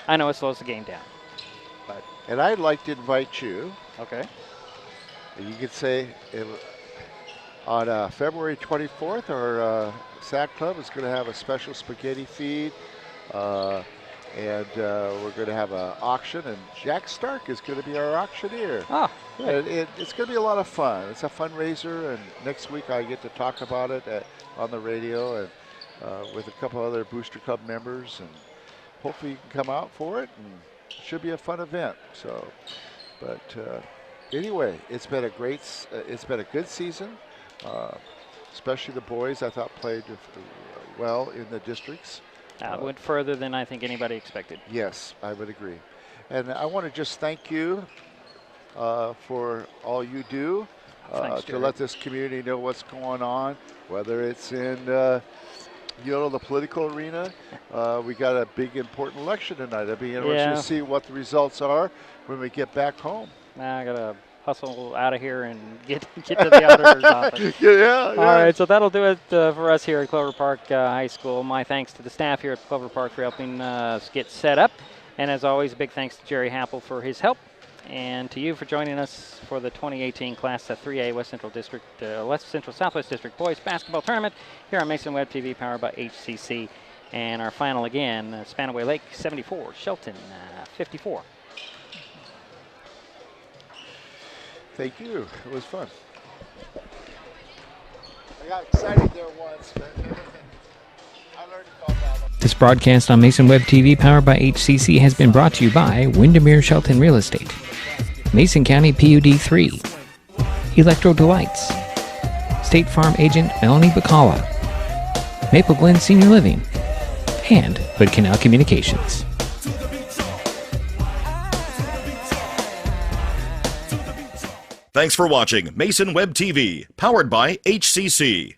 I know it slows the game down. And I'd like to invite you. Okay. You could say on February 24th, our SAC Club is going to have a special spaghetti feed. And we're going to have an auction, and Jack Stark is going to be our auctioneer. Oh, good. And it's going to be a lot of fun. It's a fundraiser, and next week I get to talk about it on the radio and with a couple other Booster Club members, and hopefully you can come out for it, and it should be a fun event. So, but anyway, it's been a good season, especially the boys I thought played well in the districts. Went further than I think anybody expected. Yes, I would agree. And I want to just thank you for all you do to let this community know what's going on, whether it's in the political arena. We got a big, important election tonight. I'd be interested to see what the results are when we get back home. I got a hustle out of here and get to the auditor's office. Yeah. All right, so that'll do it for us here at Clover Park High School. My thanks to the staff here at Clover Park for helping us get set up. And as always, a big thanks to Jerry Happel for his help. And to you for joining us for the 2018 Class 3A West Central Southwest District Boys Basketball Tournament here on Mason Web TV, powered by HCC. And our final again, Spanaway Lake 74, Shelton 54. Thank you. It was fun. I got excited there once, but I learned to calm down. This broadcast on Mason Web TV, powered by HCC, has been brought to you by Windermere Shelton Real Estate, Mason County PUD 3, Electro Delights, State Farm Agent Melanie Bacala, Maple Glen Senior Living, and Hood Canal Communications. Thanks for watching Mason Web TV, powered by HCC.